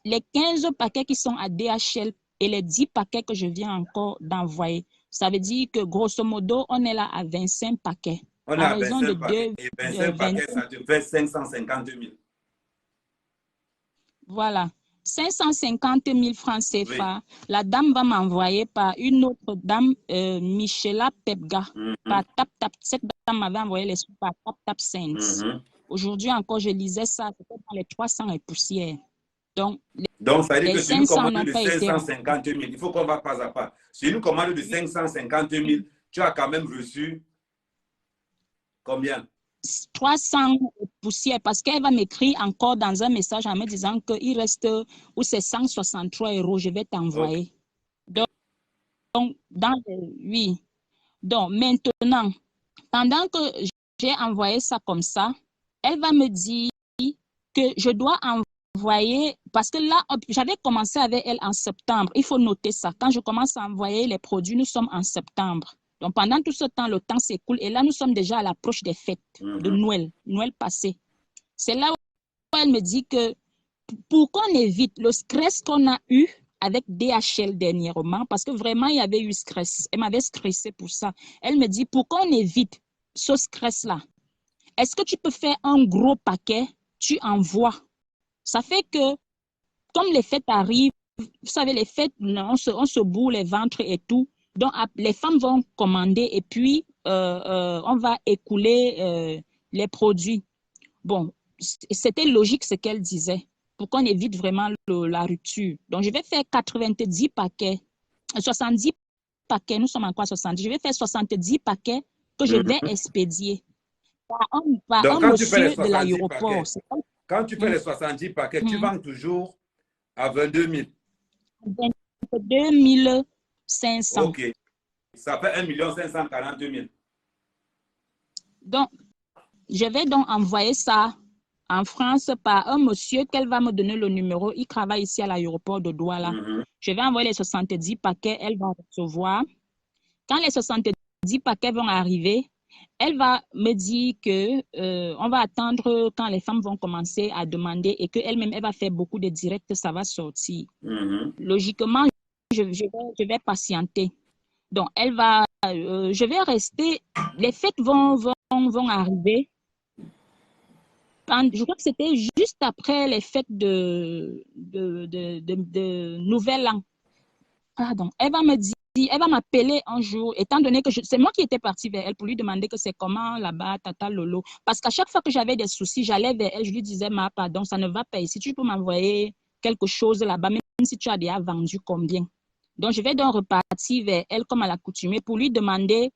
les 15 paquets qui sont à DHL et les 10 paquets que je viens encore d'envoyer, ça veut dire que grosso modo, on est là à 25 paquets. On est à 25 paquets. Et 25 paquets, ça te fait 550 000. Voilà. 550 000 francs CFA. Oui. La dame va m'envoyer par une autre dame, Michela Pepga. Par TapTap. Cette dame m'avait envoyé les sous par TapTap Sense. Aujourd'hui encore, je lisais ça, c'était dans les 300 et poussières. Donc, ça veut dire que c'est une commande de 550 000. Il faut qu'on va pas à pas. C'est une commande de 550 000. Tu as quand même reçu combien? 300 poussières parce qu'elle va m'écrire encore dans un message en me disant qu'il reste ou c'est 163 €, je vais t'envoyer. Okay. Donc, oui. Donc, maintenant, pendant que j'ai envoyé ça comme ça, elle va me dire que je dois envoyer, parce que là, j'avais commencé avec elle en septembre. Il faut noter ça. Quand je commence à envoyer les produits, nous sommes en septembre. Donc, pendant tout ce temps, le temps s'écoule. Et là, nous sommes déjà à l'approche des fêtes de Noël passé. C'est là où elle me dit que pour qu'on évite le stress qu'on a eu avec DHL dernièrement, parce que vraiment, il y avait eu stress. Elle m'avait stressé pour ça. Elle me dit, pour qu'on évite ce stress-là, est-ce que tu peux faire un gros paquet, tu envoies. Ça fait que, comme les fêtes arrivent, vous savez, les fêtes, on se bourre les ventres et tout. Donc, les femmes vont commander et puis on va écouler les produits. Bon, c'était logique ce qu'elle disait pour qu'on évite vraiment la rupture. Donc, je vais faire 90 paquets, 70 paquets, nous sommes encore à 70. Je vais faire 70 paquets que je vais expédier par un monsieur de l'aéroport. Quand tu fais les 70 paquets, tu vends toujours à 22 000. 22 500. OK. Ça fait 1 542 000. Donc, je vais donc envoyer ça en France par un monsieur qu'elle va me donner le numéro. Il travaille ici à l'aéroport de Douala. Je vais envoyer les 70 paquets, elle va recevoir. Quand les 70 paquets vont arriver, elle va me dire que on va attendre quand les femmes vont commencer à demander et qu'elle-même, elle va faire beaucoup de directs, ça va sortir. Logiquement, je vais patienter. Donc, elle va, je vais rester, les fêtes vont arriver. Je crois que c'était juste après les fêtes de Nouvel An. Pardon. Elle va me dire, elle va m'appeler un jour, étant donné que c'est moi qui étais partie vers elle pour lui demander que c'est comment là-bas, tata Lolo. Parce qu'à chaque fois que j'avais des soucis, j'allais vers elle, je lui disais, pardon, ça ne va pas ici. Tu peux m'envoyer quelque chose là-bas, même si tu as déjà vendu combien. Donc, je vais donc repartir vers elle comme à l'accoutumée pour lui demander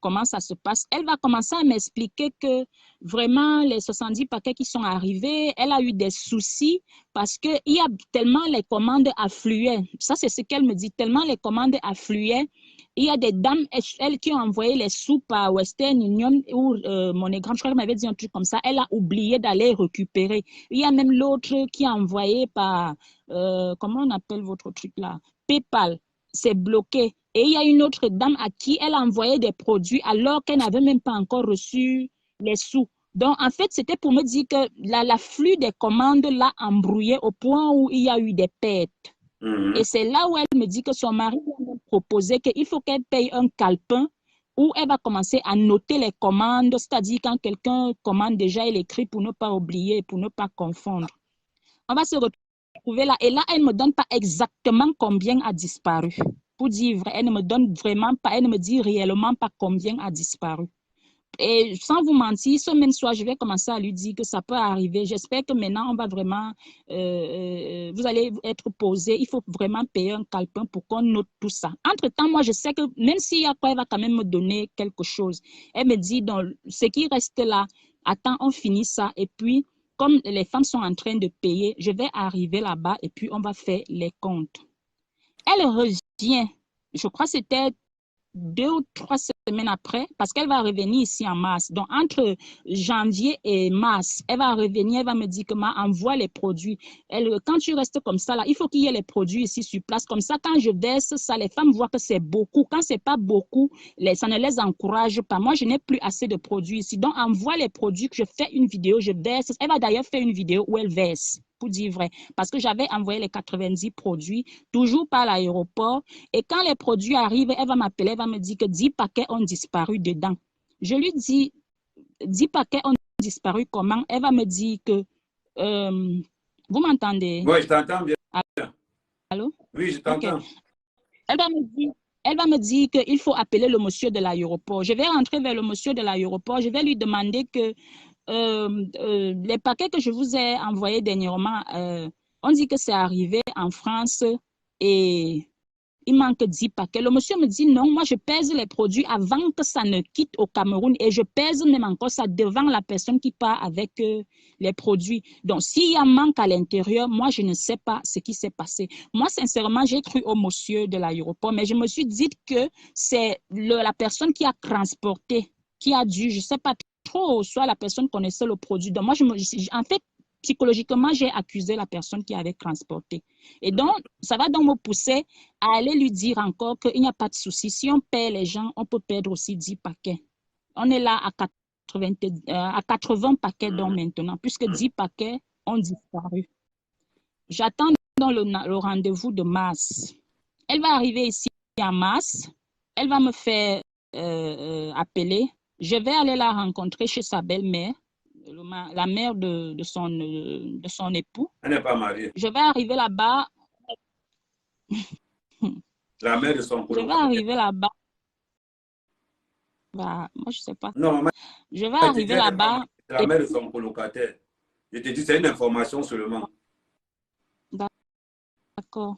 comment ça se passe. Elle va commencer à m'expliquer que vraiment les 70 paquets qui sont arrivés, elle a eu des soucis parce qu'il y a tellement les commandes affluaient. Ça, c'est ce qu'elle me dit, tellement les commandes affluaient. Il y a des dames, elles qui ont envoyé les sous par Western Union ou MoneyGram, je crois qu'elle m'avait dit un truc comme ça, elle a oublié d'aller récupérer. Il y a même l'autre qui a envoyé par, comment on appelle votre truc là? PayPal, c'est bloqué. Et il y a une autre dame à qui elle a envoyé des produits alors qu'elle n'avait même pas encore reçu les sous. Donc, en fait, c'était pour me dire que l'afflux des commandes l'a embrouillé au point où il y a eu des pertes. Et c'est là où elle me dit que son mari lui a proposé qu'il faut qu'elle paye un calepin où elle va commencer à noter les commandes, c'est-à-dire quand quelqu'un commande déjà, elle écrit pour ne pas oublier, pour ne pas confondre. On va se retrouver trouvé là. Et là, elle ne me donne pas exactement combien a disparu. Pour dire vrai, elle ne me donne vraiment pas, elle ne me dit réellement pas combien a disparu. Et sans vous mentir, ce même soir, je vais commencer à lui dire que ça peut arriver. J'espère que maintenant, on va vraiment, vous allez être posé. Il faut vraiment payer un calepin pour qu'on note tout ça. Entre-temps, moi, je sais que même s'il y a quoi, elle va quand même me donner quelque chose. Elle me dit, donc, ce qui reste là, attends, on finit ça. Et puis, comme les femmes sont en train de payer, je vais arriver là-bas et puis on va faire les comptes. Elle revient. Je crois que c'était 2 ou 3 semaines après, parce qu'elle va revenir ici en mars. Donc, entre janvier et mars, elle va revenir, elle va me dire que envoie les produits. Quand tu restes comme ça, là, il faut qu'il y ait les produits ici sur place. Comme ça, quand je verse ça, les femmes voient que c'est beaucoup. Quand c'est pas beaucoup, ça ne les encourage pas. Moi, je n'ai plus assez de produits ici. Donc, envoie les produits, que je fais une vidéo, je verse. Elle va d'ailleurs faire une vidéo où elle verse, pour dire vrai. Parce que j'avais envoyé les 90 produits, toujours par l'aéroport. Et quand les produits arrivent, elle va m'appeler, elle va me dire que 10 paquets ont disparu dedans. Je lui dis, 10 paquets ont disparu comment? Elle va me dire que, vous m'entendez? Oui, je t'entends bien. Allô? Oui, je Ok. t'entends. Elle va me dire qu'il faut appeler le monsieur de l'aéroport. Je vais rentrer vers le monsieur de l'aéroport. Je vais lui demander que les paquets que je vous ai envoyés dernièrement, on dit que c'est arrivé en France et il manque 10 paquets. Le monsieur me dit non, moi je pèse les produits avant que ça ne quitte au Cameroun et je pèse même encore ça devant la personne qui part avec les produits. Donc s'il y a manque à l'intérieur, moi je ne sais pas ce qui s'est passé. Moi sincèrement, j'ai cru au monsieur de l'aéroport, mais je me suis dit que c'est la personne qui a transporté, qui a dû, je ne sais pas trop, soit la personne connaissait le produit. Donc moi, en fait, psychologiquement, j'ai accusé la personne qui avait transporté. Et donc, ça va donc me pousser à aller lui dire encore qu'il n'y a pas de souci. Si on paie les gens, on peut perdre aussi 10 paquets. On est là à 80 paquets donc maintenant, puisque 10 paquets ont disparu. J'attends donc le rendez-vous de mars. Elle va arriver ici en mars. Elle va me faire appeler. Je vais aller la rencontrer chez sa belle-mère, la mère de son époux. Elle n'est pas mariée. Je vais arriver là-bas. La mère de son Je vais colocataire. arriver là-bas. Bah, moi, je ne sais pas. Non, je vais arriver là-bas. C'est la mère de son colocataire. Je te dis, c'est une information seulement. D'accord.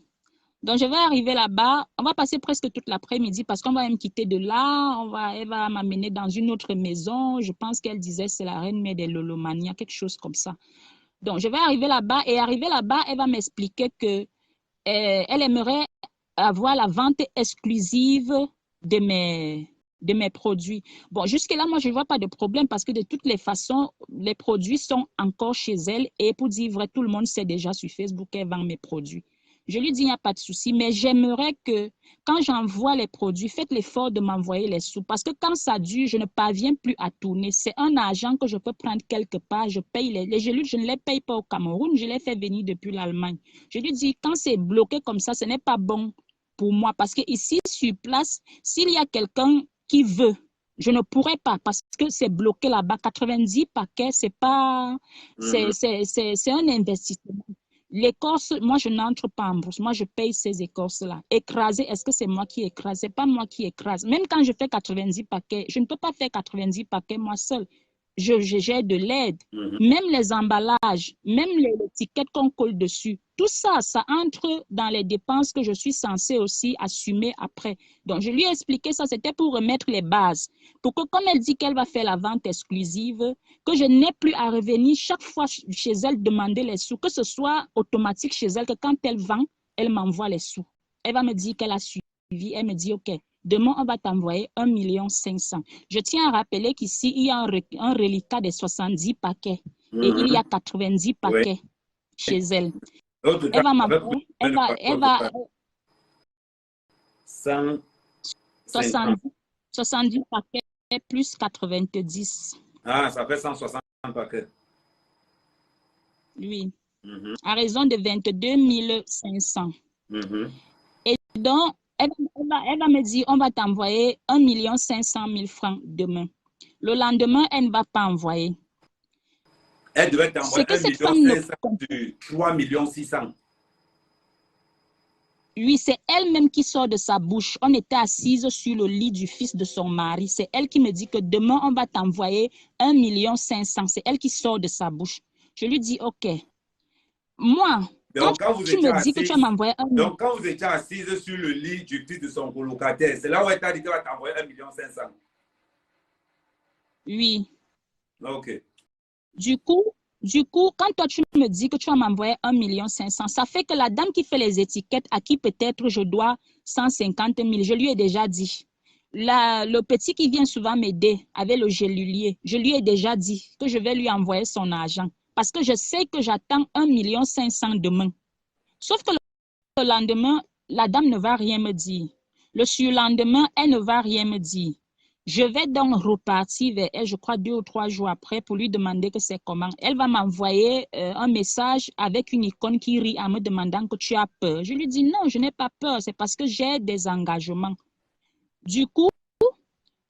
Donc, je vais arriver là-bas. On va passer presque toute l'après-midi parce qu'on va me quitter de là. Elle va m'amener dans une autre maison. Je pense qu'elle disait c'est la reine mère des Lolomania, quelque chose comme ça. Donc, je vais arriver là-bas et arriver là-bas, elle va m'expliquer que elle aimerait avoir la vente exclusive de mes produits. Bon, jusque-là, moi, je ne vois pas de problème parce que de toutes les façons, les produits sont encore chez elle et pour dire vrai, tout le monde sait déjà sur Facebook qu'elle vend mes produits. Je lui dis, il n'y a pas de souci, mais j'aimerais que quand j'envoie les produits, faites l'effort de m'envoyer les sous parce que quand ça dure, je ne parviens plus à tourner. C'est un argent que je peux prendre quelque part. Je paye les gélules, je ne les paye pas au Cameroun, je les fais venir depuis l'Allemagne. Je lui dis, quand c'est bloqué comme ça, ce n'est pas bon pour moi parce que ici, sur place, s'il y a quelqu'un qui veut, je ne pourrais pas parce que c'est bloqué là-bas. 90 paquets, c'est pas, c'est un investissement. L'écorce, moi, je n'entre pas en bourse. Moi, je paye ces écorces-là. Écraser, est-ce que c'est moi qui écrase? Ce n'est pas moi qui écrase. Même quand je fais 90 paquets, je ne peux pas faire 90 paquets moi seule. J'ai de l'aide. Même les emballages, même l'étiquette qu'on colle dessus, tout ça, ça entre dans les dépenses que je suis censée aussi assumer après. Donc, je lui ai expliqué ça, c'était pour remettre les bases. Pour que, comme elle dit qu'elle va faire la vente exclusive, que je n'ai plus à revenir chaque fois chez elle demander les sous, que ce soit automatique chez elle, que quand elle vend, elle m'envoie les sous. Elle va me dire qu'elle a suivi, elle me dit, OK, demain, on va t'envoyer 1,5 million. Je tiens à rappeler qu'ici, il y a un reliquat de 70 paquets et il y a 90 paquets chez elle. Elle va m'envoyer, elle va 70 paquets plus 90. Ah, ça fait 160 paquets. Oui. À raison de 22 500. Et donc, elle va me dire, on va t'envoyer 1,5 million francs demain. Le lendemain, elle ne va pas envoyer. Elle devait t'envoyer 1,5 million sur 3,6 millions. Oui, c'est elle-même qui sort de sa bouche. On était assises sur le lit du fils de son mari. C'est elle qui me dit que demain, on va t'envoyer 1,5 million. C'est elle qui sort de sa bouche. Je lui dis, OK. Moi, quand Donc, tu me dis que tu vas m'envoyer 1 million. Donc, quand vous étiez assise sur le lit du fils de son colocataire, c'est là où elle t'a dit qu'elle va t'envoyer 1,5 million. Oui. OK. Du coup, quand toi, tu me dis que tu vas m'envoyer 1,5 million, ça fait que la dame qui fait les étiquettes, à qui peut-être je dois 150 000, je lui ai déjà dit. Le petit qui vient souvent m'aider avec le gélulier, je lui ai déjà dit que je vais lui envoyer son argent parce que je sais que j'attends 1,5 million demain. Sauf que le lendemain, la dame ne va rien me dire. Le surlendemain, elle ne va rien me dire. Je vais donc repartir vers elle, je crois 2 ou 3 jours après, pour lui demander que c'est comment. Elle va m'envoyer un message avec une icône qui rit en me demandant que tu as peur. Je lui dis non, je n'ai pas peur, c'est parce que j'ai des engagements. Du coup,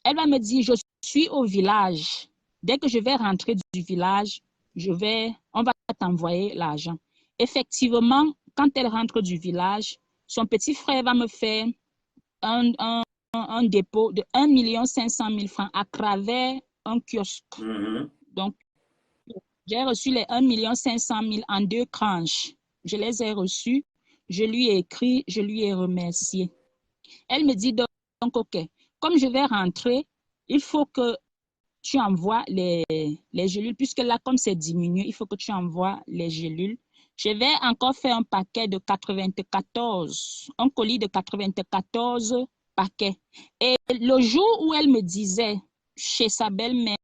elle va me dire, je suis au village. Dès que je vais rentrer du village, on va t'envoyer l'argent. Effectivement, quand elle rentre du village, son petit frère va me faire un dépôt de 1,5 million à travers un kiosque. Donc, j'ai reçu les 1,5 million en 2 tranches. Je les ai reçus, je lui ai écrit, je lui ai remercié. Elle me dit donc, OK, comme je vais rentrer, il faut que tu envoies les gélules, puisque là, comme c'est diminué, il faut que tu envoies les gélules. Je vais encore faire un paquet de 94, un colis de 94 paquets. Et le jour où elle me disait chez sa belle-mère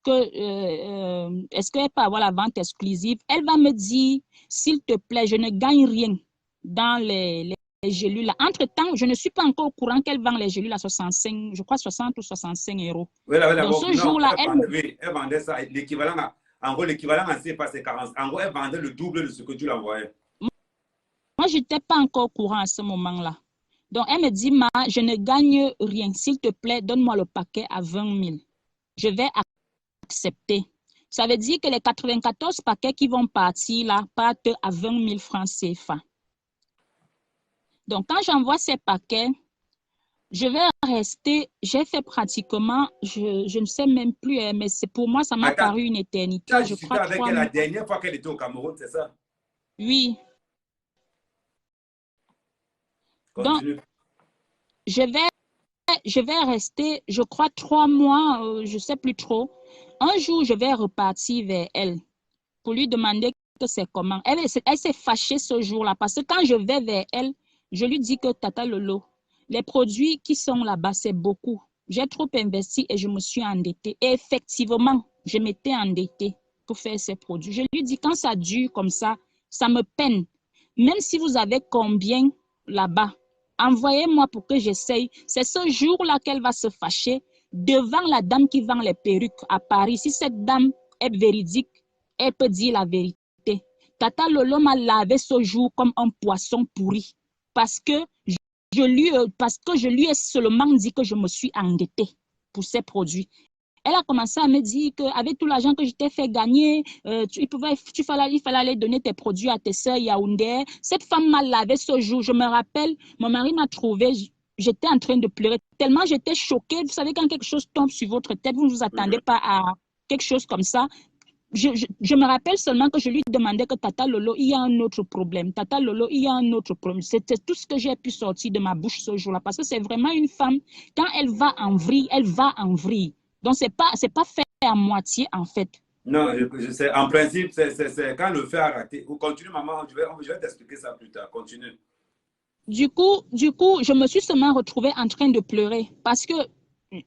que est-ce qu'elle peut avoir la vente exclusive, elle va me dire, s'il te plaît, je ne gagne rien dans les gélules là. Entre-temps, je ne suis pas encore au courant qu'elle vend les gélules à 65, je crois 60 ou 65 euros. Donc ce jour-là, elle vendait ça, l'équivalent, en gros, l'équivalent en CFA, c'est 40. En gros, elle vendait le double de ce que tu l'envoyais. Moi, je n'étais pas encore au courant à ce moment-là. Donc, elle me dit, je ne gagne rien. S'il te plaît, donne-moi le paquet à 20 000. Je vais accepter. Ça veut dire que les 94 paquets qui vont partir là partent à 20 000 francs CFA. Donc, quand j'envoie ces paquets, je vais rester, j'ai fait pratiquement, je ne sais même plus, mais pour moi, ça m'a paru une éternité. Tu as discuté avec elle la dernière fois qu'elle était au Cameroun, c'est ça? Oui. Continue. Donc, je vais rester, je crois, 3 mois, je ne sais plus trop. Un jour, je vais repartir vers elle pour lui demander que c'est comment. Elle s'est fâchée ce jour-là parce que quand je vais vers elle, je lui dis que Tata Lolo, les produits qui sont là-bas, c'est beaucoup. J'ai trop investi et je me suis endettée. Et effectivement, je m'étais endettée pour faire ces produits. Je lui dis, quand ça dure comme ça me peine. Même si vous avez combien là-bas, envoyez-moi pour que j'essaye. C'est ce jour-là qu'elle va se fâcher devant la dame qui vend les perruques à Paris. Si cette dame est véridique, elle peut dire la vérité. Tata Lolo m'a lavé ce jour comme un poisson pourri parce que je lui ai seulement dit que je me suis endettée pour ces produits. Elle a commencé à me dire qu'avec tout l'argent que je t'ai fait gagner, il fallait aller donner tes produits à tes soeurs Yaoundé. Cette femme m'a lavé ce jour. Je me rappelle, mon mari m'a trouvé, j'étais en train de pleurer tellement j'étais choquée. Vous savez, quand quelque chose tombe sur votre tête, vous ne vous attendez pas à quelque chose comme ça. Je me rappelle seulement que je lui demandais que Tata Lolo, il y a un autre problème. Tata Lolo, il y a un autre problème. C'était tout ce que j'ai pu sortir de ma bouche ce jour-là. Parce que c'est vraiment une femme, quand elle va en vrille, elle va en vrille. Donc, c'est pas fait à moitié, en fait. Non, je sais. En principe, c'est quand le fait a raté. Continue, maman, je vais t'expliquer ça plus tard. Continue. Du coup, je me suis seulement retrouvée en train de pleurer parce que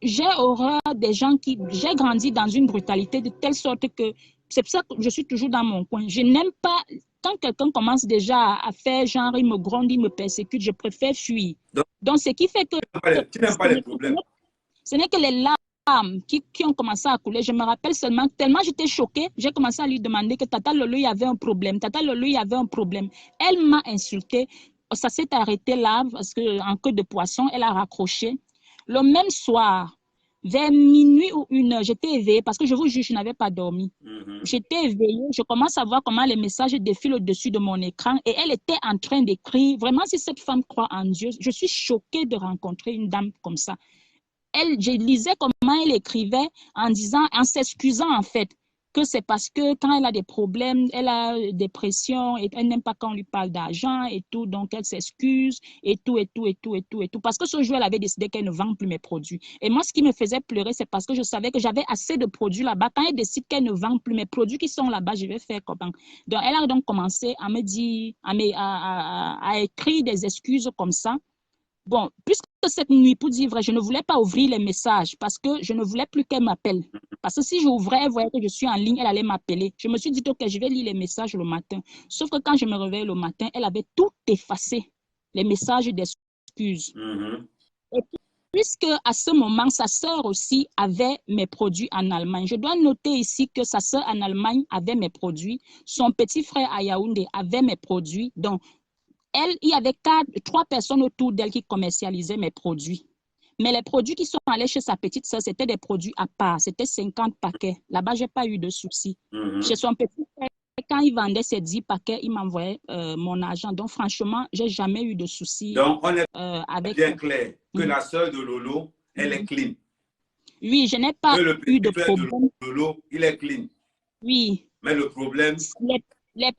j'ai horreur des gens j'ai grandi dans une brutalité de telle sorte que c'est pour ça que je suis toujours dans mon coin. Je n'aime pas, quand quelqu'un commence déjà à faire genre, il me gronde, il me persécute, je préfère fuir. Donc ce qui fait que... Tu n'aimes pas les problèmes. Ce n'est que les larmes qui ont commencé à couler. Je me rappelle seulement, tellement j'étais choquée, j'ai commencé à lui demander que Tata Lolo, il y avait un problème. Tata Lolo, il y avait un problème. Elle m'a insultée. Ça s'est arrêté là, parce qu'en queue de poisson, elle a raccroché. Le même soir, Vers minuit ou 1 heure, j'étais éveillée parce que je vous jure, je n'avais pas dormi. J'étais éveillée, je commence à voir comment les messages défilent au-dessus de mon écran et elle était en train d'écrire. Vraiment, si cette femme croit en Dieu, je suis choquée de rencontrer une dame comme ça. Je lisais comment elle écrivait en disant, en s'excusant en fait, que c'est parce que quand elle a des problèmes, elle a des pressions et elle n'aime pas quand on lui parle d'argent et tout, donc elle s'excuse et tout, et tout, et tout, et tout, et tout. Parce que ce jour, elle avait décidé qu'elle ne vend plus mes produits. Et moi, ce qui me faisait pleurer, c'est parce que je savais que j'avais assez de produits là-bas. Quand elle décide qu'elle ne vend plus mes produits qui sont là-bas, je vais faire comment? Donc, elle a donc commencé à me dire, à écrire des excuses comme ça. Bon, puisque cette nuit, pour dire vrai, je ne voulais pas ouvrir les messages parce que je ne voulais plus qu'elle m'appelle. Parce que si j'ouvrais, elle voyait que je suis en ligne, elle allait m'appeler. Je me suis dit, OK, je vais lire les messages le matin. Sauf que quand je me réveille le matin, elle avait tout effacé, les messages d'excuses. Et puisque à ce moment, sa sœur aussi avait mes produits en Allemagne. Je dois noter ici que sa sœur en Allemagne avait mes produits. Son petit frère à Yaoundé avait mes produits. Donc, il y avait 3 personnes autour d'elle qui commercialisaient mes produits. Mais les produits qui sont allés chez sa petite sœur, c'était des produits à part. C'était 50 paquets. Là-bas, je n'ai pas eu de soucis. Chez son petit frère, quand il vendait ses 10 paquets, il m'envoyait mon argent. Donc, franchement, je n'ai jamais eu de soucis. Donc, on est avec bien clair que la sœur de Lolo, elle est clean. Oui, je n'ai pas eu de problème. De Lolo, il est clean. Oui. Mais le problème... Les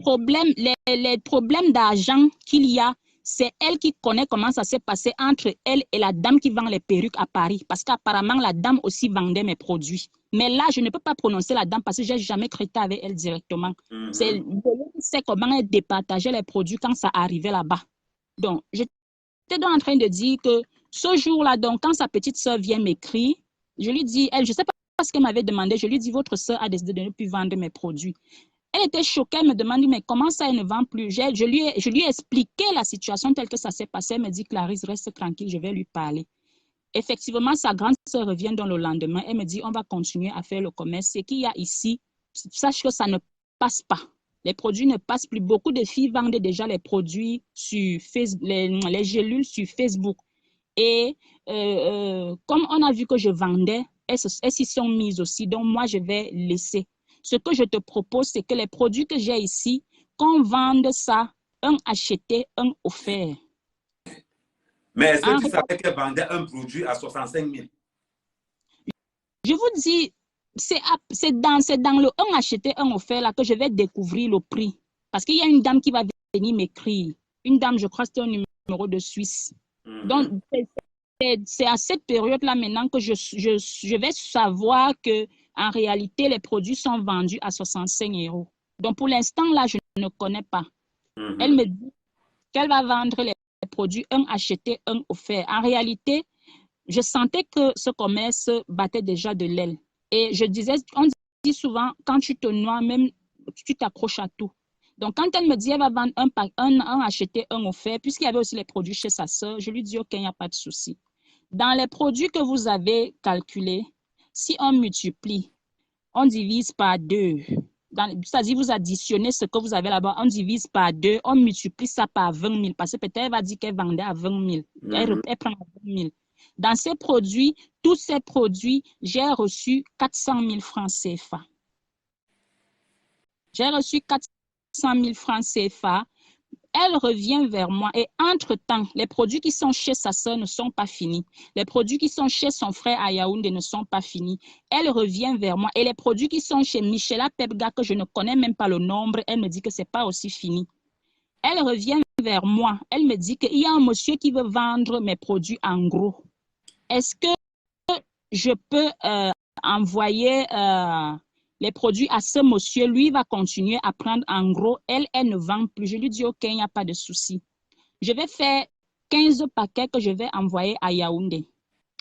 problèmes d'argent qu'il y a, c'est elle qui connaît comment ça s'est passé entre elle et la dame qui vend les perruques à Paris. Parce qu'apparemment, la dame aussi vendait mes produits. Mais là, je ne peux pas prononcer la dame parce que je n'ai jamais traité avec elle directement. C'est comment elle départageait les produits quand ça arrivait là-bas. Donc, j'étais donc en train de dire que ce jour-là, donc, quand sa petite soeur vient m'écrire, je lui dis, je ne sais pas ce qu'elle m'avait demandé, je lui dis, votre soeur a décidé de ne plus vendre mes produits. Elle était choquée, elle me demande, mais comment ça, elle ne vend plus? Je lui ai expliqué la situation telle que ça s'est passé. Elle me dit, Clarisse, reste tranquille, je vais lui parler. Effectivement, sa grande sœur revient dans le lendemain. Elle me dit, on va continuer à faire le commerce. Ce qu'il y a ici, sache que ça ne passe pas. Les produits ne passent plus. Beaucoup de filles vendent déjà les produits sur Facebook, les gélules sur Facebook. Et comme on a vu que je vendais, elles s'y sont mises aussi. Donc, moi, je vais laisser. Ce que je te propose, c'est que les produits que j'ai ici, qu'on vende ça, un acheté, un offert. Mais est-ce que tu savais qu'elle vendait un produit à 65 000? Je vous dis, c'est dans le un acheté, un offert là que je vais découvrir le prix. Parce qu'il y a une dame qui va venir m'écrire. Une dame, je crois que c'est un numéro de Suisse. Donc, c'est à cette période-là maintenant que je vais savoir que en réalité, les produits sont vendus à 65 €. Donc, pour l'instant, là, je ne connais pas. Elle me dit qu'elle va vendre les produits, un acheté, un offert. En réalité, je sentais que ce commerce battait déjà de l'aile. Et je disais, on dit souvent, quand tu te noies, même, tu t'accroches à tout. Donc, quand elle me dit qu'elle va vendre un acheté, un offert, puisqu'il y avait aussi les produits chez sa sœur, je lui dis, OK, il n'y a pas de souci. Dans les produits que vous avez calculés, si on multiplie, on divise par 2. C'est-à-dire, vous additionnez ce que vous avez là-bas, on divise par 2, on multiplie ça par 20 000. Parce que peut-être elle va dire qu'elle vendait à 20 000. Elle prend à 20 000. Dans ces produits, tous ces produits, j'ai reçu 400 000 francs CFA. J'ai reçu 400 000 francs CFA. Elle revient vers moi et entre-temps, les produits qui sont chez sa sœur ne sont pas finis. Les produits qui sont chez son frère à Yaoundé ne sont pas finis. Elle revient vers moi et les produits qui sont chez Michela Pepga, que je ne connais même pas le nombre, elle me dit que ce n'est pas aussi fini. Elle revient vers moi. Elle me dit qu'il y a un monsieur qui veut vendre mes produits en gros. Est-ce que je peux envoyer les produits à ce monsieur? Lui va continuer à prendre en gros. Elle ne vend plus. Je lui dis, OK, il n'y a pas de souci. Je vais faire 15 paquets que je vais envoyer à Yaoundé,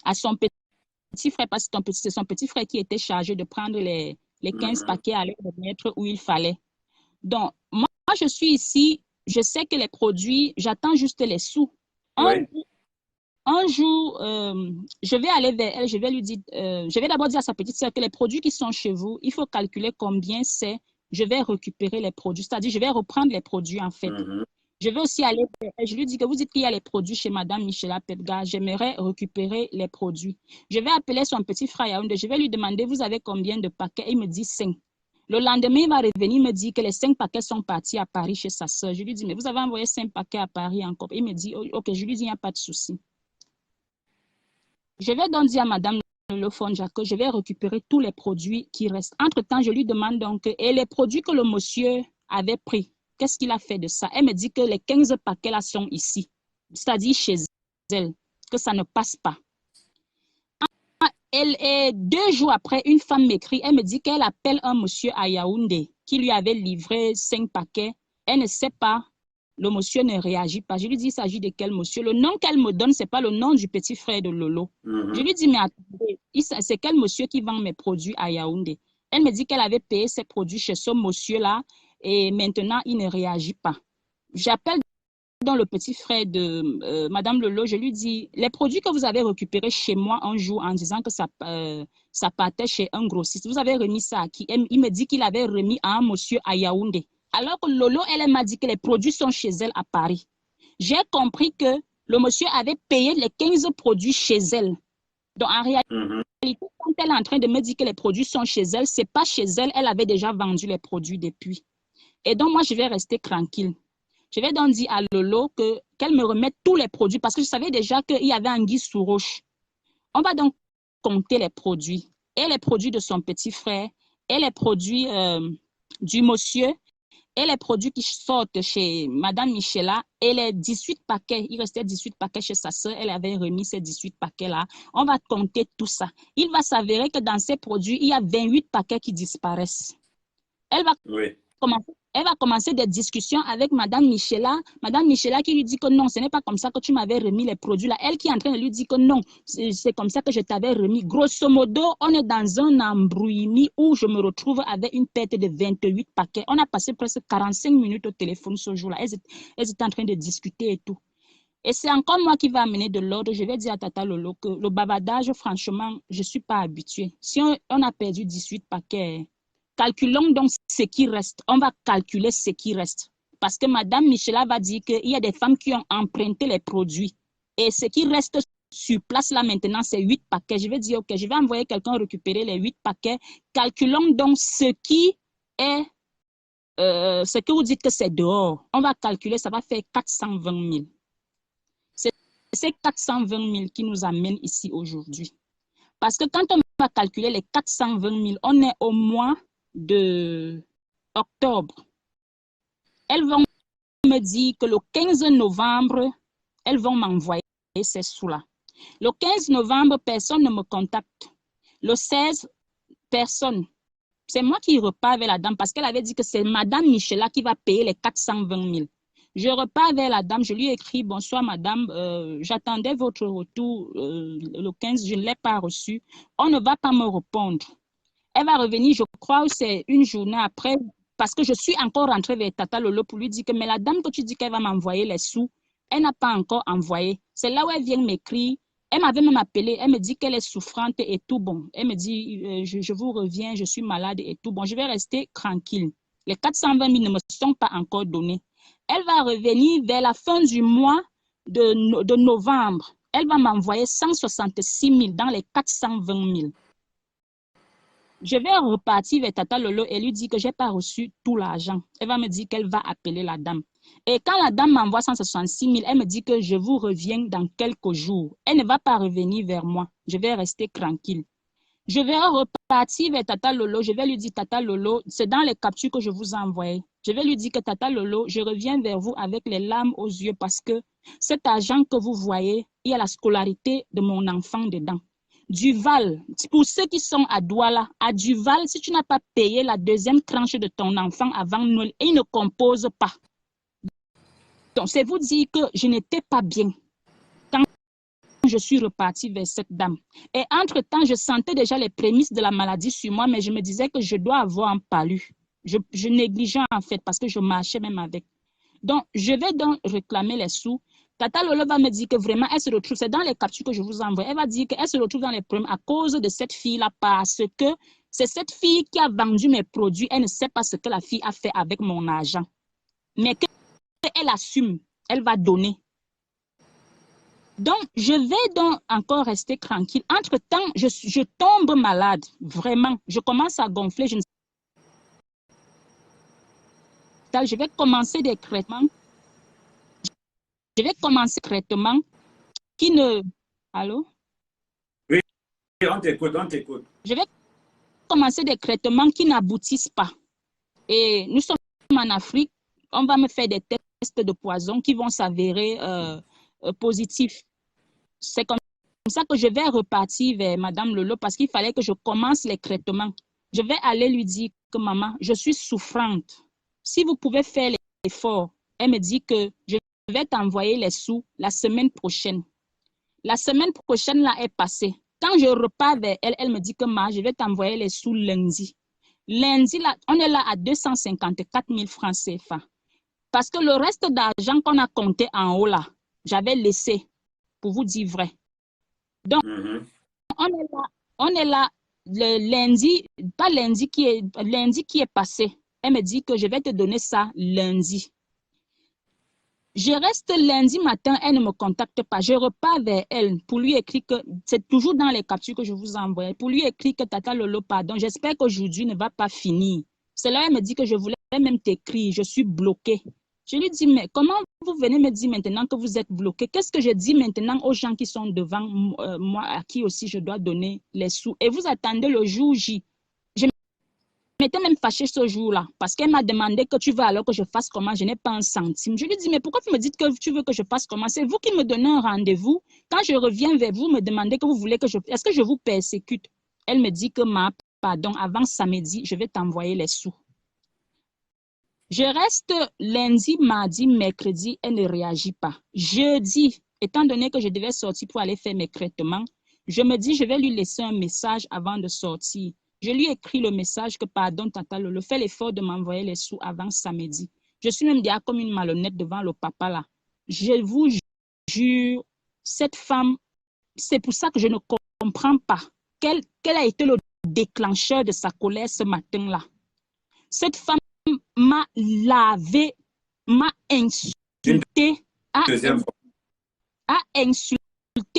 à son petit frère, parce que c'est son petit frère qui était chargé de prendre les 15 paquets à les mettre où il fallait. Donc, moi, je suis ici, je sais que les produits, j'attends juste les sous. Un jour, je vais aller vers elle, je vais lui dire, je vais d'abord dire à sa petite sœur que les produits qui sont chez vous, il faut calculer combien c'est, je vais récupérer les produits, c'est-à-dire je vais reprendre les produits en fait. Je vais aussi aller, je lui dis que vous dites qu'il y a les produits chez Madame Michela Pepga, j'aimerais récupérer les produits. Je vais appeler son petit frère Yaoundé, je vais lui demander, vous avez combien de paquets? Il me dit 5. Le lendemain, il va revenir, il me dit que les 5 paquets sont partis à Paris chez sa soeur. Je lui dis, mais vous avez envoyé 5 paquets à Paris encore. Il me dit, ok, je lui dis, il n'y a pas de souci. Je vais donc dire à Madame le Fonja que je vais récupérer tous les produits qui restent. Entre-temps, je lui demande donc, et les produits que le monsieur avait pris, qu'est-ce qu'il a fait de ça? Elle me dit que les 15 paquets là sont ici, c'est-à-dire chez elle, que ça ne passe pas. Et 2 jours après, une femme m'écrit, elle me dit qu'elle appelle un monsieur à Yaoundé qui lui avait livré 5 paquets. Elle ne sait pas. Le monsieur ne réagit pas. Je lui dis, il s'agit de quel monsieur? Le nom qu'elle me donne, ce n'est pas le nom du petit frère de Lolo. Je lui dis, mais attendez, c'est quel monsieur qui vend mes produits à Yaoundé? Elle me dit qu'elle avait payé ses produits chez ce monsieur-là et maintenant, il ne réagit pas. J'appelle dans le petit frère de Madame Lolo, je lui dis, les produits que vous avez récupérés chez moi un jour en disant que ça partait chez un grossiste, vous avez remis ça à qui? Il me dit qu'il avait remis à un monsieur à Yaoundé. Alors que Lolo, elle m'a dit que les produits sont chez elle à Paris. J'ai compris que le monsieur avait payé les 15 produits chez elle. Donc, en réalité, quand elle est en train de me dire que les produits sont chez elle, ce n'est pas chez elle, elle avait déjà vendu les produits depuis. Et donc, moi, je vais rester tranquille. Je vais donc dire à Lolo qu'elle me remette tous les produits parce que je savais déjà qu'il y avait anguille sous roche. On va donc compter les produits. Et les produits de son petit frère, et les produits du monsieur, et les produits qui sortent chez Madame Michela, et les 18 paquets. Il restait 18 paquets chez sa soeur. Elle avait remis ces 18 paquets-là. On va compter tout ça. Il va s'avérer que dans ces produits, il y a 28 paquets qui disparaissent. Elle va commencer des discussions avec Madame Michela. Madame Michela qui lui dit que non, ce n'est pas comme ça que tu m'avais remis les produits là. Elle qui est en train de lui dire que non, c'est comme ça que je t'avais remis. Grosso modo, on est dans un embrouillement où je me retrouve avec une perte de 28 paquets. On a passé presque 45 minutes au téléphone ce jour-là. Elles étaient en train de discuter et tout. Et c'est encore moi qui vais amener de l'ordre. Je vais dire à Tata Lolo que le bavardage, franchement, je ne suis pas habituée. Si on a perdu 18 paquets, calculons donc ce qui reste. On va calculer ce qui reste. Parce que Madame Michela va dire qu'il y a des femmes qui ont emprunté les produits. Et ce qui reste sur place là maintenant, c'est 8 paquets. Je vais dire, OK, je vais envoyer quelqu'un récupérer les 8 paquets. Calculons donc ce qui est, ce que vous dites que c'est dehors. On va calculer, ça va faire 420 000. C'est ces 420 000 qui nous amènent ici aujourd'hui. Parce que quand on va calculer les 420 000, on est au mois de octobre. Elles vont me dire que le 15 novembre, elles vont m'envoyer ces sous-là. Le 15 novembre, personne ne me contacte. Le 16, personne. C'est moi qui repars vers la dame parce qu'elle avait dit que c'est Madame Michela qui va payer les 420 000. Je repars vers la dame, je lui écris, bonsoir madame, j'attendais votre retour le 15, je ne l'ai pas reçu. On ne va pas me répondre. Elle va revenir, je crois, c'est une journée après, parce que je suis encore rentrée vers Tata Lolo pour lui dire que, mais la dame que tu dis qu'elle va m'envoyer les sous, elle n'a pas encore envoyé. C'est là où elle vient m'écrire. Elle m'avait même appelé, elle me dit qu'elle est souffrante et tout bon. Elle me dit, je vous reviens, je suis malade et tout bon. Je vais rester tranquille. Les 420 000 ne me sont pas encore donnés. Elle va revenir vers la fin du mois de novembre. Elle va m'envoyer 166 000 dans les 420 000. Je vais repartir vers Tata Lolo et lui dire que je n'ai pas reçu tout l'argent. Elle va me dire qu'elle va appeler la dame. Et quand la dame m'envoie 166 000, elle me dit que je vous reviens dans quelques jours. Elle ne va pas revenir vers moi. Je vais rester tranquille. Je vais repartir vers Tata Lolo. Je vais lui dire, Tata Lolo, c'est dans les captures que je vous ai envoyées. Je vais lui dire que Tata Lolo, je reviens vers vous avec les larmes aux yeux parce que cet argent que vous voyez, il y a la scolarité de mon enfant dedans. Duval, pour ceux qui sont à Douala, à Duval, si tu n'as pas payé la deuxième tranche de ton enfant avant Noël, il ne compose pas. Donc, c'est vous dire que je n'étais pas bien quand je suis repartie vers cette dame. Et entre-temps, je sentais déjà les prémices de la maladie sur moi, mais je me disais que je dois avoir un palu. Je négligeais en fait parce que je marchais même avec. Donc, je vais donc réclamer les sous. Tata Lolo va me dire que vraiment, elle se retrouve, c'est dans les captures que je vous envoie, elle va dire qu'elle se retrouve dans les problèmes à cause de cette fille-là parce que c'est cette fille qui a vendu mes produits. Elle ne sait pas ce que la fille a fait avec mon argent. Mais elle assume, elle va donner. Donc, je vais donc encore rester tranquille. Entre-temps, je tombe malade, vraiment. Je commence à gonfler. Je vais commencer des traitements. Je vais commencer des traitements qui ne... Allô? Oui, on t'écoute, on t'écoute. Je vais commencer des traitements qui n'aboutissent pas. Et nous sommes en Afrique, on va me faire des tests de poison qui vont s'avérer positifs. C'est comme ça que je vais repartir vers Madame Lolo parce qu'il fallait que je commence les traitements. Je vais aller lui dire que maman, je suis souffrante. Si vous pouvez faire l'effort, elle me dit que je vais t'envoyer les sous la semaine prochaine. La semaine prochaine, là, est passée. Quand je repars vers elle, elle me dit que je vais t'envoyer les sous lundi. Lundi, là, on est là à 254 000 francs CFA. Parce que le reste d'argent qu'on a compté en haut, là, j'avais laissé, pour vous dire vrai. Donc, on est là le lundi, pas lundi qui est passé. Elle me dit que je vais te donner ça lundi. Je reste lundi matin, elle ne me contacte pas. Je repars vers elle pour lui écrire que, c'est toujours dans les captures que je vous envoie, pour lui écrire que Tata Lolo, pardon, j'espère qu'aujourd'hui ne va pas finir. C'est là elle me dit que je voulais même t'écrire, je suis bloquée. Je lui dis, mais comment vous venez me dire maintenant que vous êtes bloqué? Qu'est-ce que je dis maintenant aux gens qui sont devant moi, à qui aussi je dois donner les sous? Et vous attendez le jour J. Je m'étais même fâchée ce jour-là parce qu'elle m'a demandé que tu veux alors que je fasse comment? Je n'ai pas un centime. Je lui dis, mais pourquoi vous me dites que tu veux que je fasse comment? C'est vous qui me donnez un rendez-vous. Quand je reviens vers vous, me demandez que vous voulez que je... Est-ce que je vous persécute? Elle me dit que pardon, avant samedi, je vais t'envoyer les sous. Je reste lundi, mardi, mercredi, elle ne réagit pas. Jeudi, étant donné que je devais sortir pour aller faire mes traitements, je me dis, je vais lui laisser un message avant de sortir. Je lui écris le message que, pardon, Tata Lolo, fais l'effort de m'envoyer les sous avant samedi. Je suis même déjà comme une malhonnête devant le papa là. Je vous jure, cette femme, c'est pour ça que je ne comprends pas. Quel a été le déclencheur de sa colère ce matin-là? Cette femme m'a lavé, m'a insulté, a insulté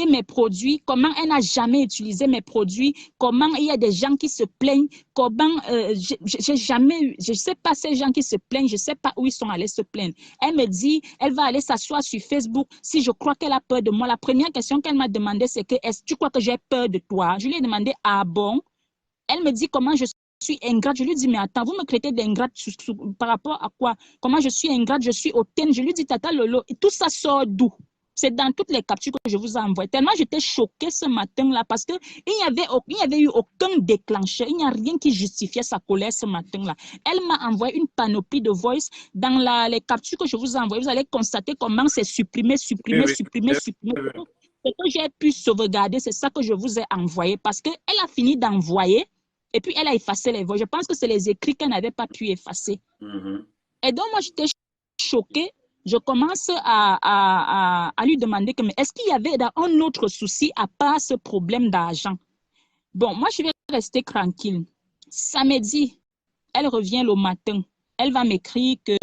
mes produits, comment elle n'a jamais utilisé mes produits, comment il y a des gens qui se plaignent, comment j'ai jamais eu, je ne sais pas ces gens qui se plaignent, je ne sais pas où ils sont allés se plaindre. Elle me dit, elle va aller s'asseoir sur Facebook si je crois qu'elle a peur de moi. La première question qu'elle m'a demandé, c'est que, est-ce que tu crois que j'ai peur de toi? Je lui ai demandé, ah bon? Elle me dit comment je suis ingrate. Je lui dis, mais attends, vous me traitez d'ingrate par rapport à quoi? Comment je suis ingrate? Je suis hautaine. Je lui dis, Tata Lolo, et tout ça sort d'où? C'est dans toutes les captures que je vous ai envoyées. Tellement j'étais choquée ce matin-là parce qu'il n'y avait eu aucun déclencheur. Il n'y a rien qui justifiait sa colère ce matin-là. Elle m'a envoyé une panoplie de voice. Dans les captures que je vous ai envoyées, vous allez constater comment c'est supprimé. Ce que j'ai pu sauvegarder, c'est ça que je vous ai envoyé parce qu'elle a fini d'envoyer et puis elle a effacé les voix. Je pense que c'est les écrits qu'elle n'avait pas pu effacer. Et donc, moi, j'étais choquée. Je commence à lui demander que, mais est-ce qu'il y avait un autre souci à part ce problème d'argent? Bon, moi, je vais rester tranquille. Samedi, elle revient le matin. Elle va m'écrire que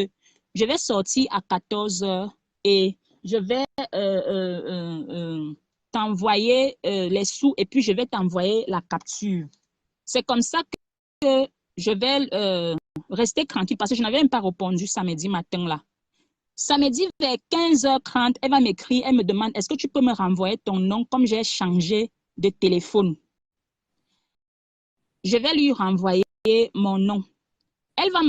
je vais sortir à 14 h et je vais t'envoyer les sous et puis je vais t'envoyer la capture. C'est comme ça que je vais rester tranquille parce que je n'avais même pas répondu samedi matin là. Samedi vers 15 h 30, elle va m'écrire, elle me demande, est-ce que tu peux me renvoyer ton nom comme j'ai changé de téléphone? Je vais lui renvoyer mon nom. Elle va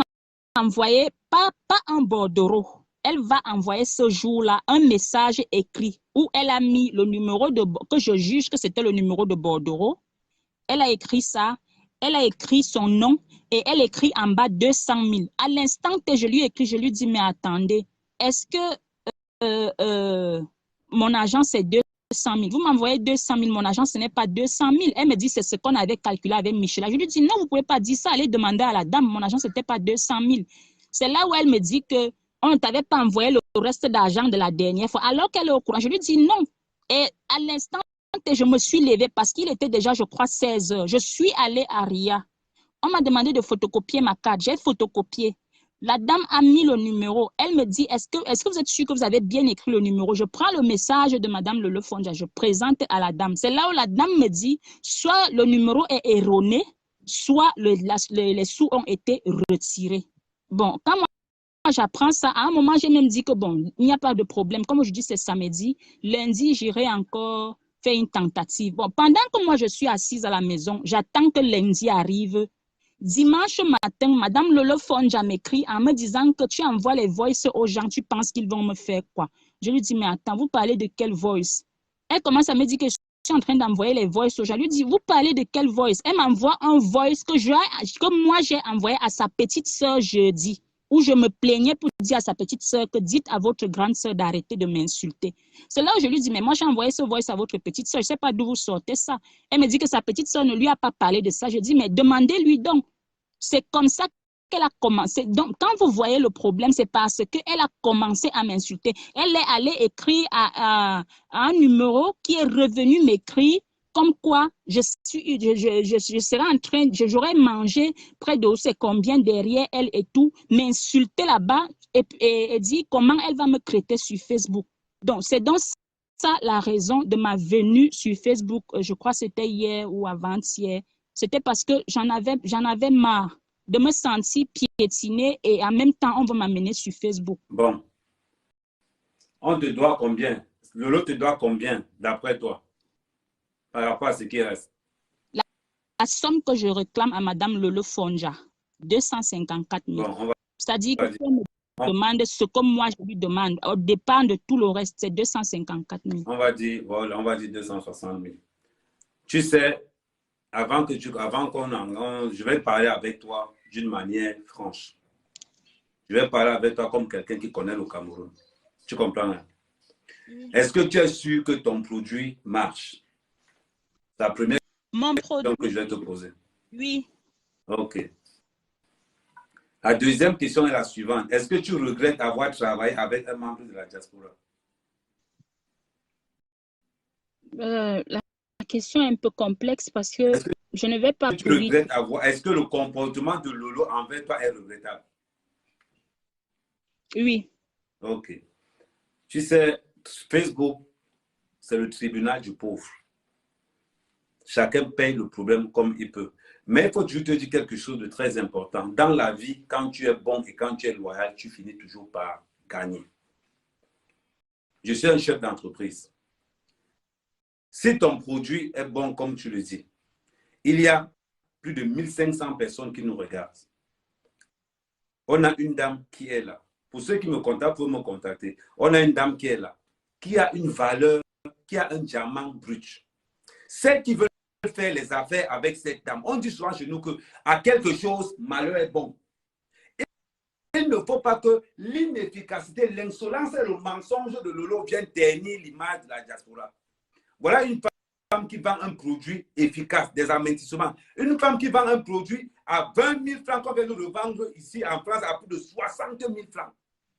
m'envoyer pas un bordereau. Elle va envoyer ce jour-là un message écrit où elle a mis le numéro que je juge que c'était le numéro de bordereau. Elle a écrit ça, elle a écrit son nom et elle écrit en bas 200 000. À l'instant que je lui écris, je lui dis, mais attendez, est-ce que mon agent c'est 200 000? Vous m'envoyez 200 000, mon agent ce n'est pas 200 000. Elle me dit, c'est ce qu'on avait calculé avec Michel. Je lui dis, non, vous ne pouvez pas dire ça, allez demander à la dame, mon agent ce n'était pas 200 000. C'est là où elle me dit que on ne t'avait pas envoyé le reste d'argent de la dernière fois, alors qu'elle est au courant. Je lui dis non. Et à l'instant, je me suis levée parce qu'il était déjà, je crois, 16 h. Je suis allée à RIA. On m'a demandé de photocopier ma carte. J'ai photocopié. La dame a mis le numéro. Elle me dit, est-ce que vous êtes sûr que vous avez bien écrit le numéro? Je prends le message de Madame Lolo Fonja, je présente à la dame. C'est là où la dame me dit, soit le numéro est erroné, soit les sous ont été retirés. Bon, quand moi j'apprends ça, à un moment, j'ai même dit que bon, il n'y a pas de problème. Comme je dis, c'est samedi. Lundi, j'irai encore faire une tentative. Bon, pendant que moi, je suis assise à la maison, j'attends que lundi arrive. Dimanche matin, Madame Lolo Fonja m'écrit en me disant que tu envoies les voices aux gens, tu penses qu'ils vont me faire quoi? Je lui dis, mais attends, vous parlez de quelle voice? Elle commence à me dire que je suis en train d'envoyer les voices aux gens. Je lui dis, vous parlez de quelle voice? Elle m'envoie un voice que moi j'ai envoyé à sa petite sœur jeudi, où je me plaignais pour dire à sa petite sœur que dites à votre grande sœur d'arrêter de m'insulter. C'est là où je lui dis, mais moi j'ai envoyé ce voice à votre petite sœur, je ne sais pas d'où vous sortez ça. Elle me dit que sa petite sœur ne lui a pas parlé de ça. Je dis, mais demandez-lui donc. C'est comme ça qu'elle a commencé. Donc, quand vous voyez le problème, c'est parce qu'elle a commencé à m'insulter. Elle est allée écrire à un numéro qui est revenu m'écrire comme quoi j'aurais mangé près de c'est combien derrière elle et tout, m'insulter là-bas et dire comment elle va me traiter sur Facebook. Donc, c'est donc ça la raison de ma venue sur Facebook. Je crois que c'était hier ou avant-hier. C'était parce que j'en avais marre de me sentir piétinée et en même temps, on va m'amener sur Facebook. Bon. On te doit combien? Lolo te doit combien, d'après toi, par rapport à ce qui reste? La somme que je réclame à Madame Lolo Fonja, 254 000. Bon, c'est-à-dire que on me demande ce que moi je lui demande. Au dépend de tout le reste, c'est 254 000. On va dire 260 000. Tu sais, je vais parler avec toi d'une manière franche. Je vais parler avec toi comme quelqu'un qui connaît le Cameroun. Tu comprends? Hein? Est-ce que tu es sûr que ton produit marche? C'est la première question que je vais te poser. Oui. Ok. La deuxième question est la suivante. Est-ce que tu regrettes avoir travaillé avec un membre de la diaspora? La question est un peu complexe parce que je ne vais pas... Est-ce que le comportement de Lolo envers toi est regrettable? Oui. Ok. Tu sais, Facebook, c'est le tribunal du pauvre. Chacun paye le problème comme il peut. Mais il faut toujours te dire quelque chose de très important. Dans la vie, quand tu es bon et quand tu es loyal, tu finis toujours par gagner. Je suis un chef d'entreprise. Si ton produit est bon comme tu le dis, il y a plus de 1500 personnes qui nous regardent. On a une dame qui est là. Pour ceux qui me contactent, vous me contacter. On a une dame qui est là, qui a une valeur, qui a un diamant brut. Celles qui veulent faire les affaires avec cette dame, on dit souvent chez nous que à quelque chose, malheur est bon. Il ne faut pas que l'inefficacité, l'insolence et le mensonge de Lolo viennent ternir l'image de la diaspora. Voilà une femme qui vend un produit efficace, des amortissements. Une femme qui vend un produit à 20 000 francs, qu'on vient de le vendre ici en France à plus de 60 000 francs.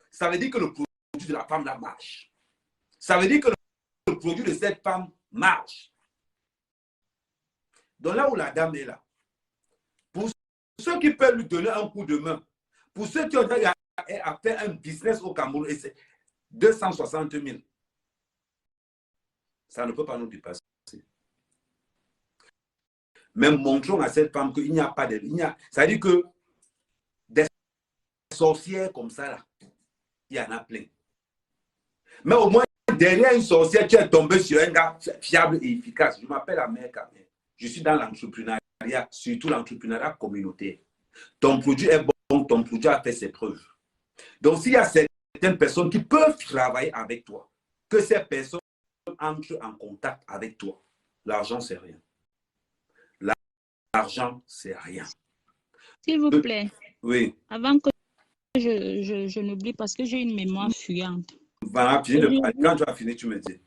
Ça veut dire que le produit de la femme là marche. Ça veut dire que le produit de cette femme marche. Donc là où la dame est là, pour ceux qui peuvent lui donner un coup de main, pour ceux qui ont à faire un business au Cameroun, et c'est 260 000. Ça ne peut pas nous dépasser. Mais montrons à cette femme qu'il n'y a pas de... Ça veut dire que des sorcières comme ça, là, il y en a plein. Mais au moins, derrière une sorcière, tu es tombé sur un gars fiable et efficace. Je m'appelle Ahmed Kamel. Je suis dans l'entrepreneuriat, surtout l'entrepreneuriat communautaire. Ton produit est bon, ton produit a fait ses preuves. Donc, s'il y a certaines personnes qui peuvent travailler avec toi, que ces personnes entrent en contact avec toi, l'argent, c'est rien. L'argent, c'est rien. S'il vous plaît. Oui. Avant que je n'oublie, parce que j'ai une mémoire fuyante. Voilà, quand tu as fini, tu me dis.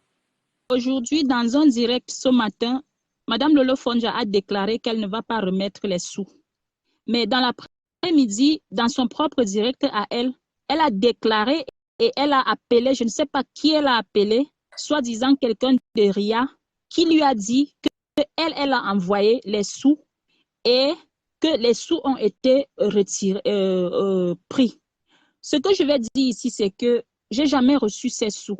Aujourd'hui, dans un direct ce matin, Madame Lolo Fonja a déclaré qu'elle ne va pas remettre les sous. Mais dans l'après-midi, dans son propre direct à elle, elle a déclaré et elle a appelé, je ne sais pas qui elle a appelé, soi-disant quelqu'un de RIA, qui lui a dit qu'elle a envoyé les sous et que les sous ont été retirés, pris. Ce que je vais dire ici, c'est que j'ai jamais reçu ces sous.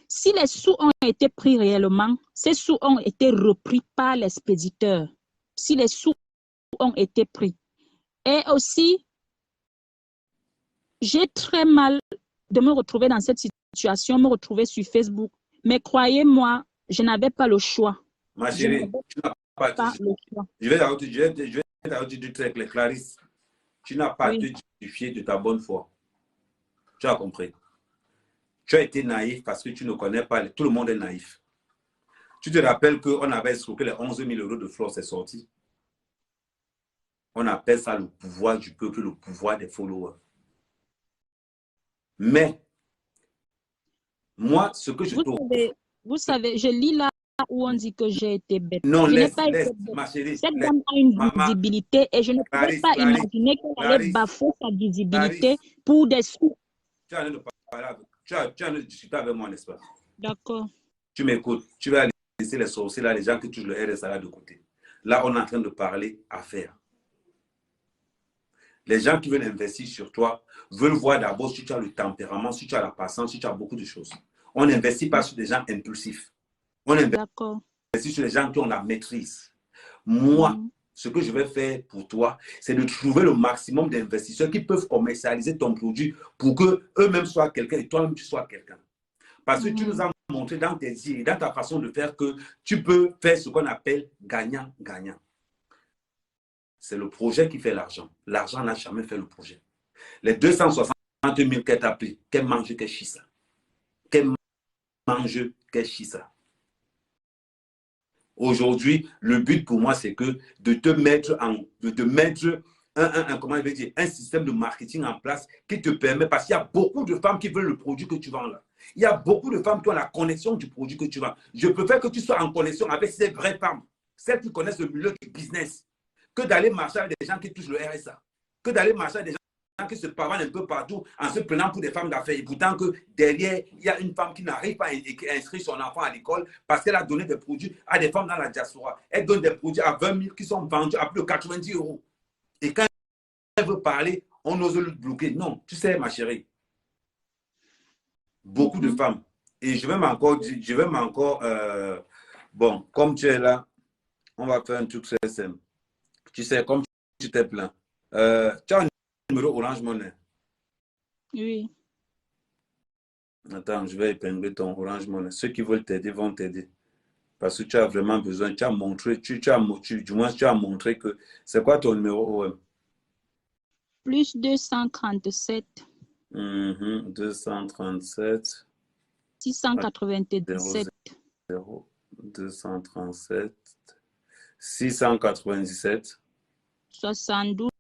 Si les sous ont été pris réellement, ces sous ont été repris par l'expéditeur. Si les sous ont été pris. Et aussi, j'ai très mal de me retrouver dans cette situation, me retrouver sur Facebook. Mais croyez-moi, je n'avais pas le choix. Ma chérie, tu n'as pas le choix. Je vais t'ajouter très clair, Clarisse. Tu n'as pas à te justifier de ta bonne foi. Tu as compris. Tu as été naïf parce que tu ne connais pas. Tout le monde est naïf. Tu te rappelles qu'on avait escroqué les 11 000 € de Flore, c'est sorti. On appelle ça le pouvoir du peuple, le pouvoir des followers. Mais, moi, ce que je trouve... Vous savez, je lis là où on dit que j'ai été bête. Non, je laisse, pas laisse, été bête. ma chérie. Cette dame a une visibilité et je ne pouvais pas imaginer qu'elle allait bafouer sa visibilité pour des sous. Tu as de discuter avec moi, n'est-ce pas? D'accord. Tu m'écoutes. Tu vas laisser les sorciers là, les gens qui touchent le RSA là de côté. Là, on est en train de parler affaires. Les gens qui veulent investir sur toi veulent voir d'abord si tu as le tempérament, si tu as la patience, si tu as beaucoup de choses. On n'investit pas sur des gens impulsifs. On investit sur les gens qui ont la maîtrise. Moi, ce que je vais faire pour toi, c'est de trouver le maximum d'investisseurs qui peuvent commercialiser ton produit pour qu'eux-mêmes soient quelqu'un et toi-même tu sois quelqu'un. Parce que tu nous as montré dans tes yeux et dans ta façon de faire que tu peux faire ce qu'on appelle gagnant-gagnant. C'est le projet qui fait l'argent. L'argent n'a jamais fait le projet. Les 260 000 qu'elle t'a pris, qu'elle mange, qu'elle chie ça. Qu'elle mange, qu'elle chie ça. Aujourd'hui, le but pour moi, c'est que de te mettre un système de marketing en place qui te permet, parce qu'il y a beaucoup de femmes qui veulent le produit que tu vends là. Il y a beaucoup de femmes qui ont la connexion du produit que tu vends. Je préfère que tu sois en connexion avec ces vraies femmes, celles qui connaissent le milieu du business, que d'aller marcher avec des gens qui touchent le RSA, que d'aller marcher avec des gens qui se pavanent un peu partout en se prenant pour des femmes d'affaires. Et pourtant que derrière, il y a une femme qui n'arrive pas à inscrire son enfant à l'école parce qu'elle a donné des produits à des femmes dans la diaspora. Elle donne des produits à 20 000 qui sont vendus à plus de 90 €. Et quand elle veut parler, on ose le bloquer. Non, tu sais, ma chérie, beaucoup de femmes. Et je vais m'encore, bon, comme tu es là, on va faire un truc très simple. Tu sais, comme tu t'es plaint, tu as un numéro Orange Money? Oui. Attends, je vais épingler ton Orange Money. Ceux qui veulent t'aider vont t'aider. Parce que tu as vraiment besoin, tu as montré, du moins tu as montré que... C'est quoi ton numéro OM? Plus 237. 237. 697. 237. 697. 72.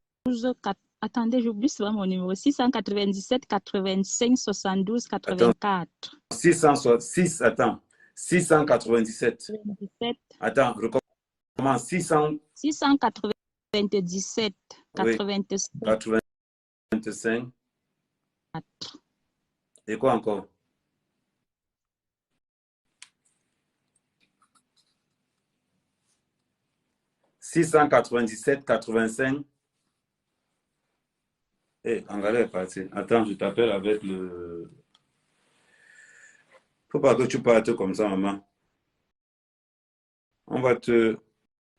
Attendez, j'oublie souvent mon numéro. 697 85 72 84. 606, attends. 697. 97. Attends, recommence. 697 85. 85. Et quoi encore? « 697 85. Eh, Angala est parti. Attends, je t'appelle avec le... Faut pas que tu partes comme ça, maman. On va te...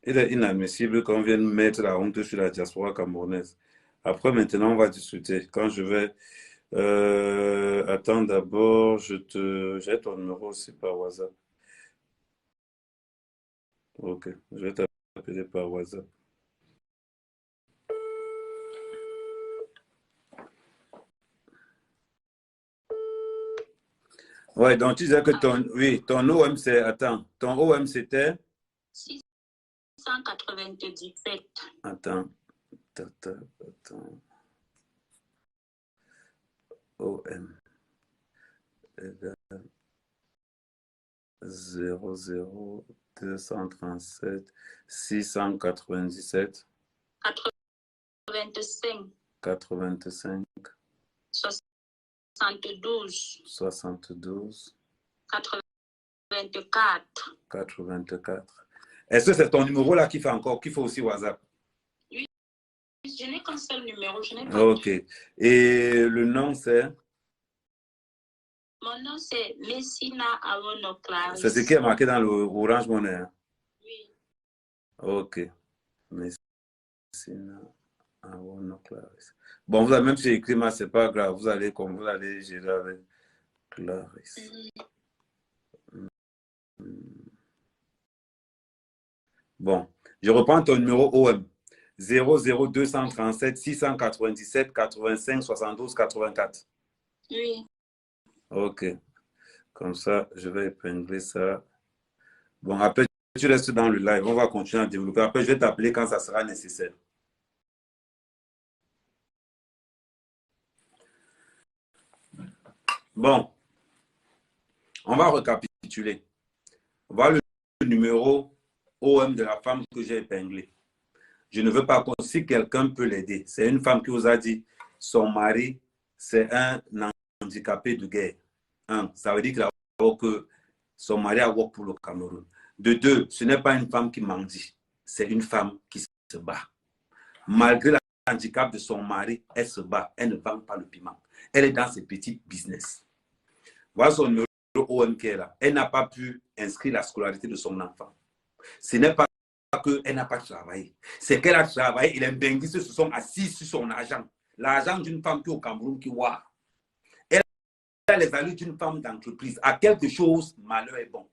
Il est inadmissible qu'on vienne mettre la honte sur la diaspora camerounaise. Après, maintenant, on va discuter. Quand je vais... attends, d'abord, j'ai ton numéro aussi par WhatsApp. Ok, je vais t'appeler par WhatsApp. Ouais, donc tu disais que ton OM, c'est... Attends, ton OM, c'était... 697. Attends. OM. 00 237 697 85 85 72 72 84. 84. Est-ce que c'est ton numéro là qui fait aussi WhatsApp? Oui, je n'ai qu'un seul numéro, je n'ai pas. Ok. Et le nom, c'est? Mon nom, c'est Messina Awono Clarisse. C'est ce qui est marqué dans le Orange Money. Hein? Oui. Ok. Messina Awono Clarisse. Bon, vous avez même si j'ai écrit, mais c'est pas grave. Vous allez gérer avec Clarisse. Bon, je reprends ton numéro OM. 00237 697 85 72 84. Oui. Ok. Comme ça, je vais épingler ça. Bon, après, tu restes dans le live. On va continuer à développer. Après, je vais t'appeler quand ça sera nécessaire. Bon, on va récapituler. Voilà le numéro OM de la femme que j'ai épinglé. Je ne veux pas si quelqu'un peut l'aider. C'est une femme qui vous a dit son mari, c'est un handicapé de guerre. Un, ça veut dire que son mari a work pour le Cameroun. De deux, ce n'est pas une femme qui mendie. C'est une femme qui se bat. Malgré le handicap de son mari, elle se bat. Elle ne vend pas le piment. Elle est dans ses petits business. Voilà son numéro OM qui est là. Elle n'a pas pu inscrire la scolarité de son enfant. Ce n'est pas qu'elle n'a pas travaillé. C'est qu'elle a travaillé et les benguistes se sont assis sur son argent. L'argent d'une femme qui est au Cameroun qui voit. Elle a les allures d'une femme d'entreprise. À quelque chose, malheur est bon.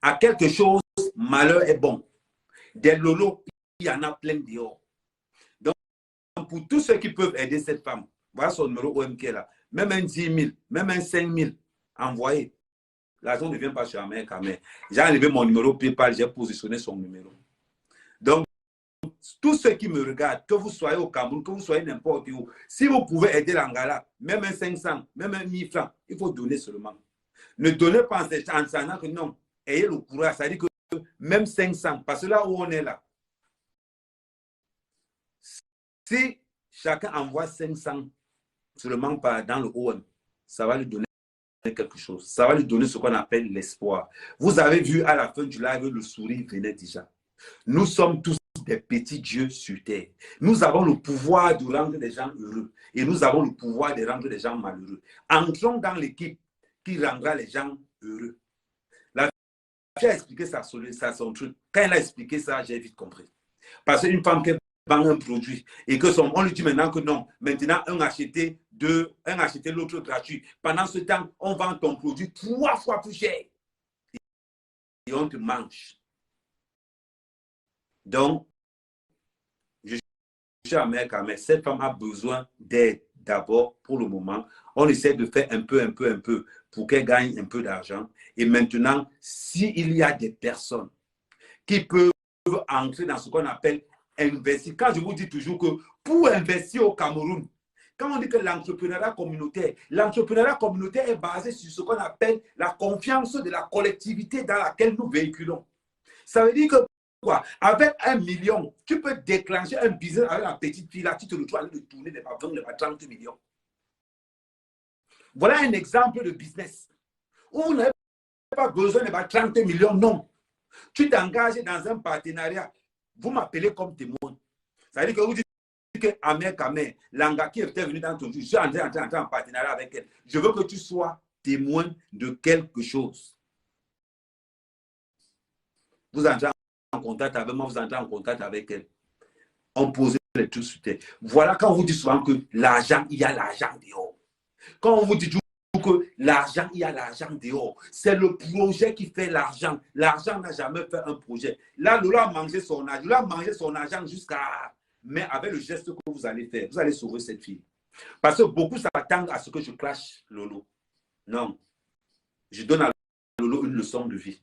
À quelque chose, malheur est bon. Des lolos, il y en a plein dehors. Donc, pour tous ceux qui peuvent aider cette femme, voilà son numéro OM qui est là. Même un 10 000, même un 5 000, envoyez. L'argent ne vient pas chez Amérique. J'ai enlevé mon numéro PayPal, j'ai positionné son numéro. Donc, tous ceux qui me regardent, que vous soyez au Cameroun, que vous soyez n'importe où, si vous pouvez aider l'Angala, même un 500, même un 1000 francs, il faut donner seulement. Ne donnez pas en sachant que non, ayez le courage, ça veut dire que même 500, parce que là où on est là, si chacun envoie 500 seulement dans le OM, ça va lui donner quelque chose. Ça va lui donner ce qu'on appelle l'espoir. Vous avez vu à la fin du live, le sourire venait déjà. Nous sommes tous des petits dieux sur terre. Nous avons le pouvoir de rendre les gens heureux et nous avons le pouvoir de rendre les gens malheureux. Entrons dans l'équipe qui rendra les gens heureux. La fille a expliqué ça, son truc. Quand elle a expliqué ça, j'ai vite compris. Parce qu'une femme qui vend un produit et que on lui dit maintenant que non, maintenant un acheté l'autre gratuit. Pendant ce temps, on vend ton produit 3 fois plus cher et on te mange. Donc, je suis américain, mais cette femme a besoin d'aide d'abord pour le moment. On essaie de faire un peu pour qu'elle gagne un peu d'argent. Et maintenant, s'il y a des personnes qui peuvent entrer dans ce qu'on appelle investir. Quand je vous dis toujours que pour investir au Cameroun, quand on dit que l'entrepreneuriat communautaire est basé sur ce qu'on appelle la confiance de la collectivité dans laquelle nous véhiculons. Ça veut dire que quoi? Avec 1 million, tu peux déclencher un business avec la petite fille là, tu te retrouves de tourner des 20, des 30 millions. Voilà un exemple de business où vous n'avez pas besoin de 30 millions, non. Tu t'engages dans un partenariat. Vous m'appelez comme témoin. Ça veut dire que vous dites que Amé Kamé, Langa qui était venu dans ton jeu, je suis en train en partenariat avec elle. Je veux que tu sois témoin de quelque chose. Vous entrez en contact avec moi, vous entrez en contact avec elle. On pose les trucs sur terre. Voilà quand on vous dit souvent que l'argent, il y a l'argent dehors. Quand on vous dit que l'argent, il y a l'argent dehors. C'est le projet qui fait l'argent. L'argent n'a jamais fait un projet. Là, Lola a mangé son argent. Lola a mangé son argent jusqu'à... Mais avec le geste que vous allez faire, vous allez sauver cette fille. Parce que beaucoup s'attendent à ce que je clash Lolo. Non. Je donne à Lolo une leçon de vie.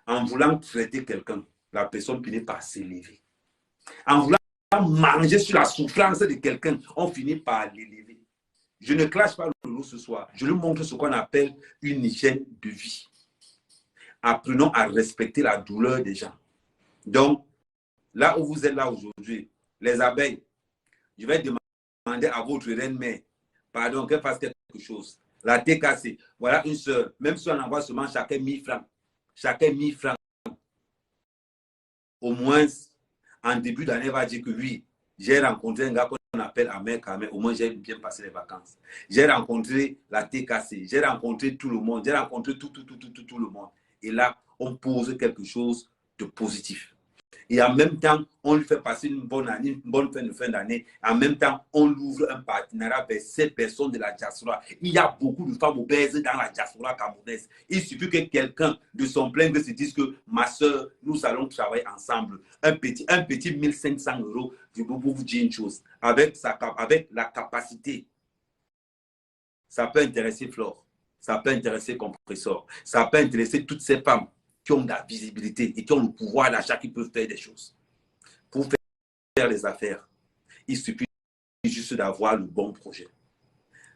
En voulant traiter quelqu'un, la personne finit par s'élever. En voulant manger sur la souffrance de quelqu'un, on finit par l'élever. Je ne clash pas Lolo ce soir. Je lui montre ce qu'on appelle une hygiène de vie. Apprenons à respecter la douleur des gens. Donc, là où vous êtes là aujourd'hui, les abeilles, je vais demander à votre reine-mère, pardon, qu'elle fasse quelque chose. La TKC, voilà une soeur, même si on envoie seulement chacun 1000 francs, au moins en début d'année, elle va dire que oui, j'ai rencontré un gars qu'on appelle Ahmed Kamel, au moins j'ai bien passé les vacances. J'ai rencontré la TKC, j'ai rencontré tout le monde, j'ai rencontré tout le monde. Et là, on pose quelque chose de positif. Et en même temps, on lui fait passer une bonne année, une bonne fin d'année. En même temps, on ouvre un partenariat avec ces personnes de la diaspora. Il y a beaucoup de femmes obèses dans la diaspora camerounaise. Il suffit que quelqu'un de son plein gré se dise que ma soeur, nous allons travailler ensemble. Un petit 1500 euros, je peux vous dire une chose. Avec la capacité, ça peut intéresser Flore, ça peut intéresser Compressor, ça peut intéresser toutes ces femmes qui ont de la visibilité et qui ont le pouvoir d'achat, qui peuvent faire des choses. Pour faire les affaires, il suffit juste d'avoir le bon projet.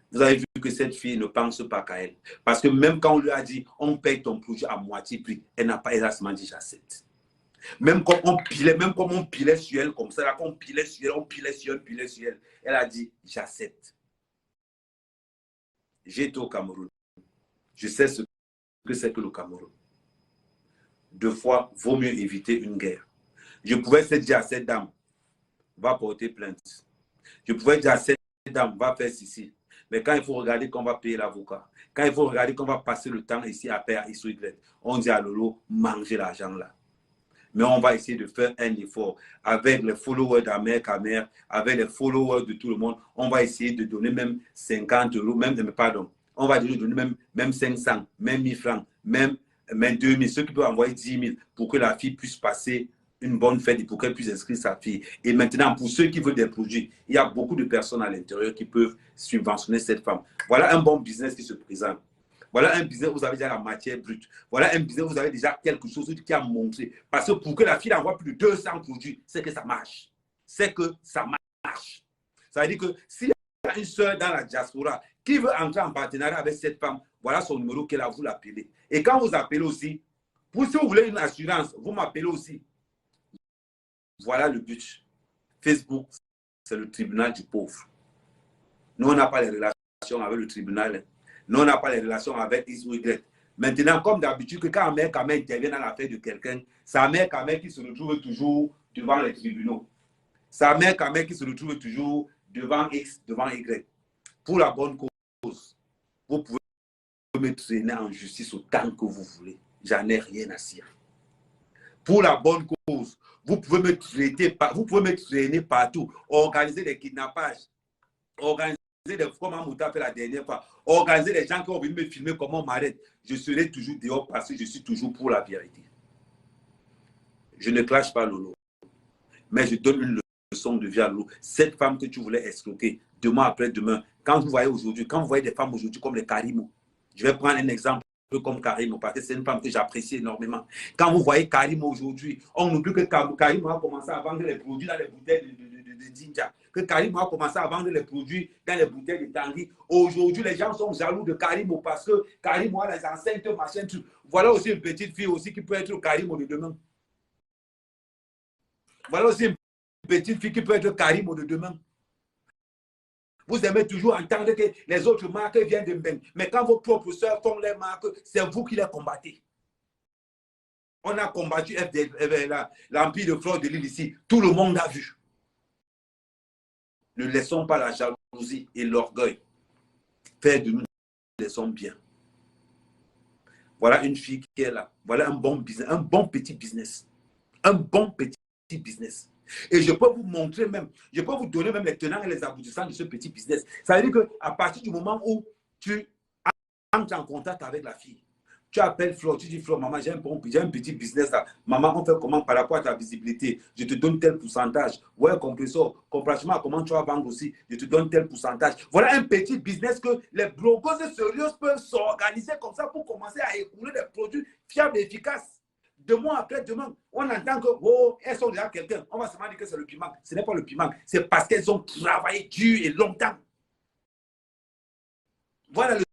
Vous avez vu que cette fille ne pense pas qu'à elle. Parce que même quand on lui a dit, on paye ton projet à moitié prix, elle n'a pas exactement dit j'accepte. Même comme on pilait sur elle, comme ça, là, on pilait sur elle, elle a dit j'accepte. J'ai été au Cameroun. Je sais ce que c'est que le Cameroun. 2 fois, vaut mieux éviter une guerre. Je pouvais se dire à cette dame, va porter plainte. Je pouvais dire à cette dame, va faire ceci. Mais quand il faut regarder qu'on va payer l'avocat, quand il faut regarder qu'on va passer le temps ici à faire XY, on dit à Lolo, mangez l'argent là. Mais on va essayer de faire un effort avec les followers d'Ahmed Kamel, avec les followers de tout le monde. On va essayer de donner même 50 euros, on va donner même 500, même 1000 francs, même 2000, ceux qui peuvent envoyer 10 000 pour que la fille puisse passer une bonne fête et pour qu'elle puisse inscrire sa fille. Et maintenant, pour ceux qui veulent des produits, il y a beaucoup de personnes à l'intérieur qui peuvent subventionner cette femme. Voilà un bon business qui se présente. Voilà un business où vous avez déjà la matière brute. Voilà un business où vous avez déjà quelque chose qui a montré. Parce que pour que la fille envoie plus de 200 produits, c'est que ça marche. C'est que ça marche. Ça veut dire que s'il y a une soeur dans la diaspora qui veut entrer en partenariat avec cette femme, voilà son numéro qu'elle a, vous l'appelez. Et quand vous appelez aussi, si vous voulez une assurance, vous m'appelez aussi. Voilà le but. Facebook, c'est le tribunal du pauvre. Nous, on n'a pas les relations avec le tribunal. Nous, on n'a pas les relations avec X ou Y. Maintenant, comme d'habitude, que quand Ahmed Kamel intervient dans l'affaire de quelqu'un, c'est Ahmed Kamel qui se retrouve toujours devant les tribunaux. C'est Ahmed Kamel qui se retrouve toujours devant X, devant Y. Pour la bonne cause, vous pouvez me traîner en justice autant que vous voulez. J'en ai rien à cirer. Pour la bonne cause, vous pouvez me traîner partout, organiser des kidnappages, organiser des comme Mouta fait la dernière fois, organiser des gens qui ont venus me filmer comment on m'arrête. Je serai toujours dehors parce que je suis toujours pour la vérité. Je ne clash pas Lolo, mais je donne une leçon de vie à Lolo. Cette femme que tu voulais escroquer, demain après demain, quand vous voyez aujourd'hui, quand vous voyez des femmes aujourd'hui comme les Karimo, je vais prendre un exemple comme Karimo, parce que c'est une femme que j'apprécie énormément. Quand vous voyez Karimo aujourd'hui, on oublie que Karimo a commencé à vendre les produits dans les bouteilles de Jinja, que Karimo a commencé à vendre les produits dans les bouteilles de Tanguy. Aujourd'hui, les gens sont jaloux de Karimo parce que Karimo a les enceintes, machin, tout. Voilà aussi une petite fille aussi qui peut être Karimo de demain. Voilà aussi une petite fille qui peut être Karimo de demain. Vous aimez toujours entendre que les autres marques viennent de Mbeng. Mais quand vos propres soeurs font les marques, c'est vous qui les combattez. On a combattu l'empire de Flore de Lille ici. Tout le monde a vu. Ne laissons pas la jalousie et l'orgueil faire de nous des hommes bien. Voilà une fille qui est là. Voilà un bon business, un bon petit business. Un bon petit business. Et je peux vous montrer même, je peux vous donner même les tenants et les aboutissants de ce petit business. Ça veut dire qu'à partir du moment où tu entres en contact avec la fille, tu appelles Flore, tu dis Flore, maman, j'ai un petit business là. Maman, on fait comment par rapport à ta visibilité? Je te donne tel pourcentage. Ouais, compresseur, comparativement à comment tu vas vendre aussi, je te donne tel pourcentage. Voilà un petit business que les brokers sérieux peuvent s'organiser comme ça pour commencer à écouler des produits fiables et efficaces. De mois après demain, on entend que oh, elles sont déjà quelqu'un. On va se dire que c'est le piment. Ce n'est pas le piment. C'est parce qu'elles ont travaillé dur et longtemps. Voilà le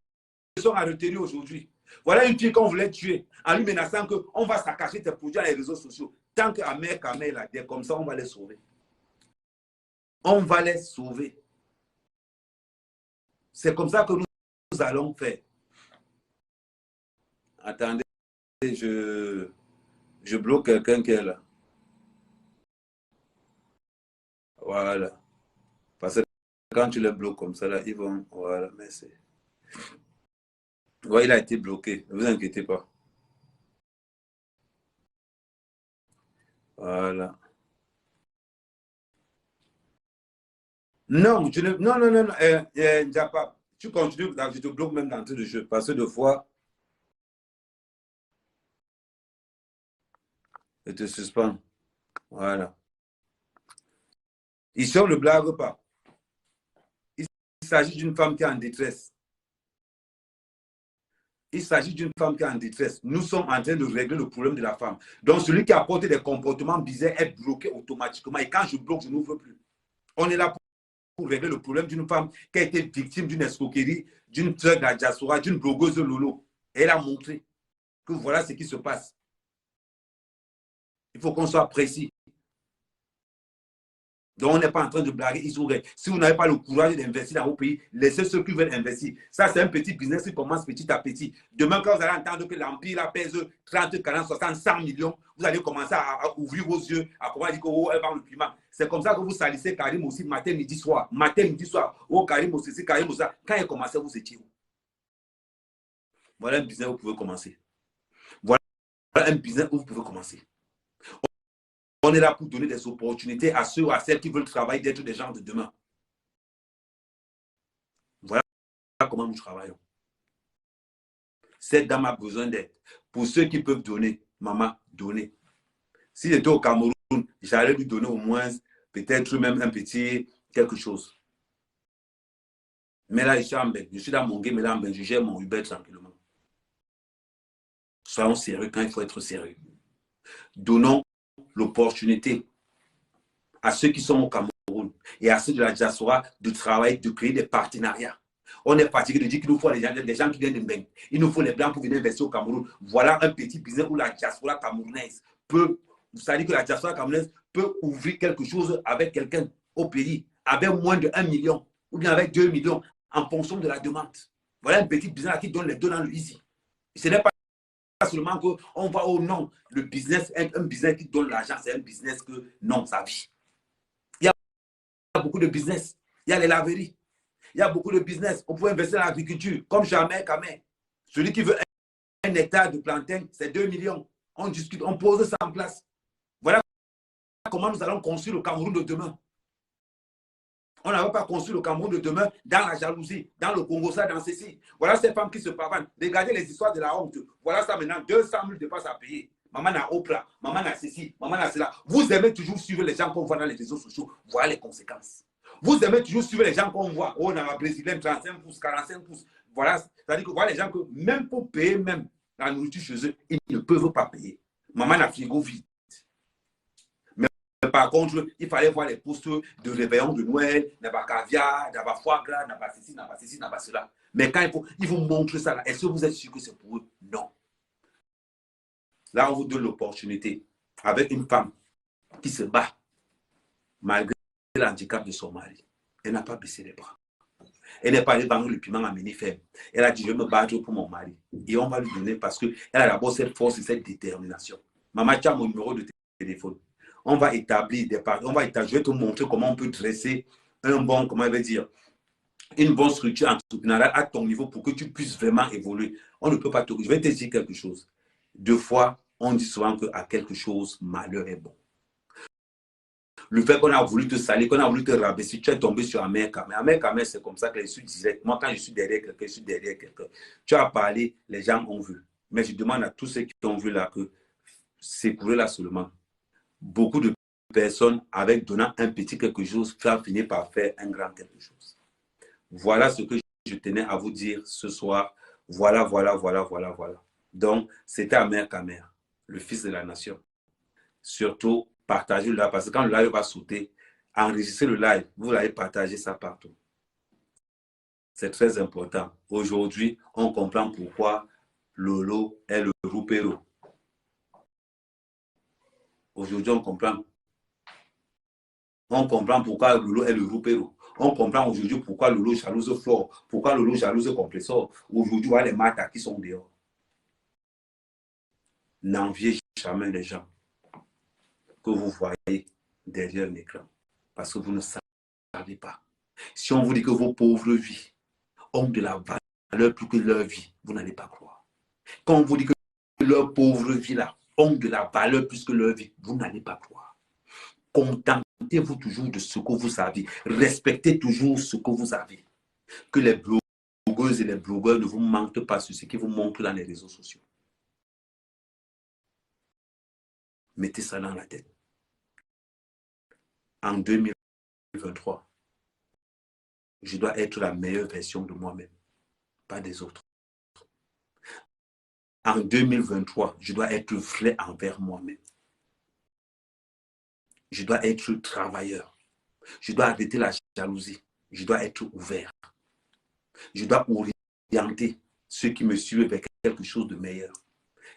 leçon à retenir aujourd'hui. Voilà une fille qu'on voulait tuer en lui menaçant qu'on va saccager tes produits dans les réseaux sociaux. Tant qu'Ahmed Kamel a dit comme ça, on va les sauver. On va les sauver. C'est comme ça que nous allons faire. Attendez, je bloque quelqu'un qui est là. Voilà. Parce que quand tu les bloques comme ça, là, ils vont... Voilà, merci. Ouais, il a été bloqué. Ne vous inquiétez pas. Voilà. Non, non, non, non, non, Ndiapa, tu continues, là, je te bloque même d'entrée de jeu. Parce que deux fois, je te suspends. Voilà. Ici, on ne blague pas. Il s'agit d'une femme qui est en détresse. Il s'agit d'une femme qui est en détresse. Nous sommes en train de régler le problème de la femme. Donc, celui qui apporte des comportements bizarres est bloqué automatiquement. Et quand je bloque, je n'ouvre plus. On est là pour régler le problème d'une femme qui a été victime d'une escroquerie, d'une traite de la diaspora, d'une blogueuse de Lolo. Et elle a montré que voilà ce qui se passe. Il faut qu'on soit précis. Donc, on n'est pas en train de blaguer. Si vous n'avez pas le courage d'investir dans vos pays, laissez ceux qui veulent investir. Ça, c'est un petit business qui commence petit à petit. Demain, quand vous allez entendre que l'Empire pèse 30, 40, 60, 100 millions, vous allez commencer à ouvrir vos yeux, à commencer à dire que oh, elle vend le piment. C'est comme ça que vous salissez Karim aussi matin, midi, soir. Matin, midi, soir. Oh, Karim aussi, c'est Karim aussi. Quand il commençait, vous étiez où? Voilà un business où vous pouvez commencer. Voilà un business où vous pouvez commencer. On est là pour donner des opportunités à ceux ou à celles qui veulent travailler, d'être des gens de demain. Voilà comment nous travaillons. Cette dame a besoin d'aide. Pour ceux qui peuvent donner, maman, donnez. Si j'étais au Cameroun, j'allais lui donner au moins peut-être même un petit quelque chose. Mais là, je suis dans mon game, mais là, je gère mon Uber tranquillement. Soyons sérieux quand il faut être sérieux. Donnons l'opportunité à ceux qui sont au Cameroun et à ceux de la diaspora de travailler, de créer des partenariats. On est fatigué de dire qu'il nous faut des gens qui viennent de Mbeng. Il nous faut les Blancs pour venir investir au Cameroun. Voilà un petit business où la diaspora camerounaise peut, c'est-à-dire que la diaspora camerounaise peut ouvrir quelque chose avec quelqu'un au pays, avec moins de 1 million ou bien avec 2 millions en fonction de la demande. Voilà un petit business qui donne les deux dans le easy. Ce n'est pas seulement qu'on va au non. Le business, un business qui donne l'argent, c'est un business que non, ça vit. Il y a beaucoup de business. Il y a les laveries. Il y a beaucoup de business. On peut investir dans l'agriculture, comme jamais, Kamé. Celui qui veut 1 hectare de plantain, c'est 2 millions. On discute, on pose ça en place. Voilà comment nous allons construire le Cameroun de demain. On n'avait pas construit le Cameroun de demain dans la jalousie, dans le Congo, ça, dans ceci. Voilà ces femmes qui se pavanent. Regardez les histoires de la honte. Voilà ça maintenant, 200 000 dépenses à payer. Maman n'a Oprah, maman n'a ceci, maman n'a cela. Vous aimez toujours suivre les gens qu'on voit dans les réseaux sociaux. Voilà les conséquences. Vous aimez toujours suivre les gens qu'on voit. Oh, on a un Brésilien, 35 pouces, 45 pouces. Voilà, c'est-à-dire que voilà les gens que même pour payer même la nourriture chez eux, ils ne peuvent pas payer. Maman n'a frigo vide. Par contre, il fallait voir les postes de réveillon de Noël, n'a pas caviar, n'a pas foie gras, n'a pas ceci, n'a pas ceci, n'a pas cela. Mais quand il faut montrer ça, est-ce que vous êtes sûr que c'est pour eux? Non. Là, on vous donne l'opportunité avec une femme qui se bat malgré l'handicap de son mari. Elle n'a pas baissé les bras. Elle n'est pas allée vendre le piment à Ménifem. Elle a dit, je vais me battre pour mon mari. Et on va lui donner parce qu'elle a d'abord cette force et cette détermination. Maman, tu as mon numéro de téléphone. On va établir des parties. Je vais te montrer comment on peut dresser un bon, comment je vais dire, une bonne structure entrepreneuriale à ton niveau pour que tu puisses vraiment évoluer. On ne peut pas te... Je vais te dire quelque chose. 2 fois, on dit souvent qu'à quelque chose, malheur est bon. Le fait qu'on a voulu te salir, qu'on a voulu te rabaisser, tu es tombé sur Amer Kamé. Amer Kamé, c'est comme ça que je suis direct. Moi, quand je suis derrière quelqu'un, je suis derrière quelqu'un. Tu as parlé, les gens ont vu. Mais je demande à tous ceux qui ont vu là que c'est pour eux là seulement. Beaucoup de personnes, avec donnant un petit quelque chose, finir par faire un grand quelque chose. Voilà ce que je tenais à vous dire ce soir. Voilà. Donc, c'était Amer Kamé, le fils de la nation. Surtout, partagez le live, parce que quand le live va sauter, enregistrez le live, vous allez partager ça partout. C'est très important. Aujourd'hui, on comprend pourquoi Lolo est le roupéro. Aujourd'hui, on comprend. On comprend pourquoi Lolo est le roupéro. On comprend aujourd'hui pourquoi Lolo jalouse Flore, pourquoi Lolo jalouse Compressor. Aujourd'hui, voilà les matas qui sont dehors. N'enviez jamais les gens que vous voyez derrière l'écran. Parce que vous ne savez pas. Si on vous dit que vos pauvres vies ont de la valeur plus que leur vie, vous n'allez pas croire. Quand on vous dit que leurs pauvres vies là ont de la valeur plus que leur vie, vous n'allez pas croire. Contentez-vous toujours de ce que vous avez. Respectez toujours ce que vous avez. Que les blogueuses et les blogueurs ne vous mentent pas sur ce qu'ils vous montrent dans les réseaux sociaux. Mettez ça dans la tête. En 2023, je dois être la meilleure version de moi-même, pas des autres. En 2023, je dois être vrai envers moi-même. Je dois être travailleur. Je dois arrêter la jalousie. Je dois être ouvert. Je dois orienter ceux qui me suivent vers quelque chose de meilleur.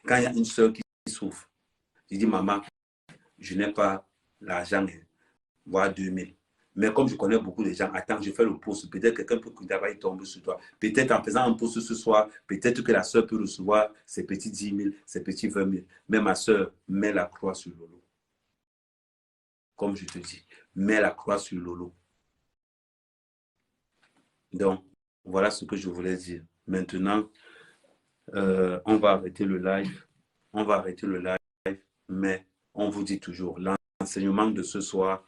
Quand il y a une soeur qui souffre, je dis, maman, je n'ai pas l'argent, voire 2000. Mais comme je connais beaucoup de gens, attends, je fais le poste. Peut-être quelqu'un peut travailler tomber sur toi. Peut-être en faisant un poste ce soir, peut-être que la soeur peut recevoir ses petits 10 000, ses petits 20 000. Mais ma soeur, mets la croix sur Lolo. Comme je te dis, mets la croix sur Lolo. Donc, voilà ce que je voulais dire. Maintenant, on va arrêter le live. On va arrêter le live, mais on vous dit toujours, l'enseignement de ce soir,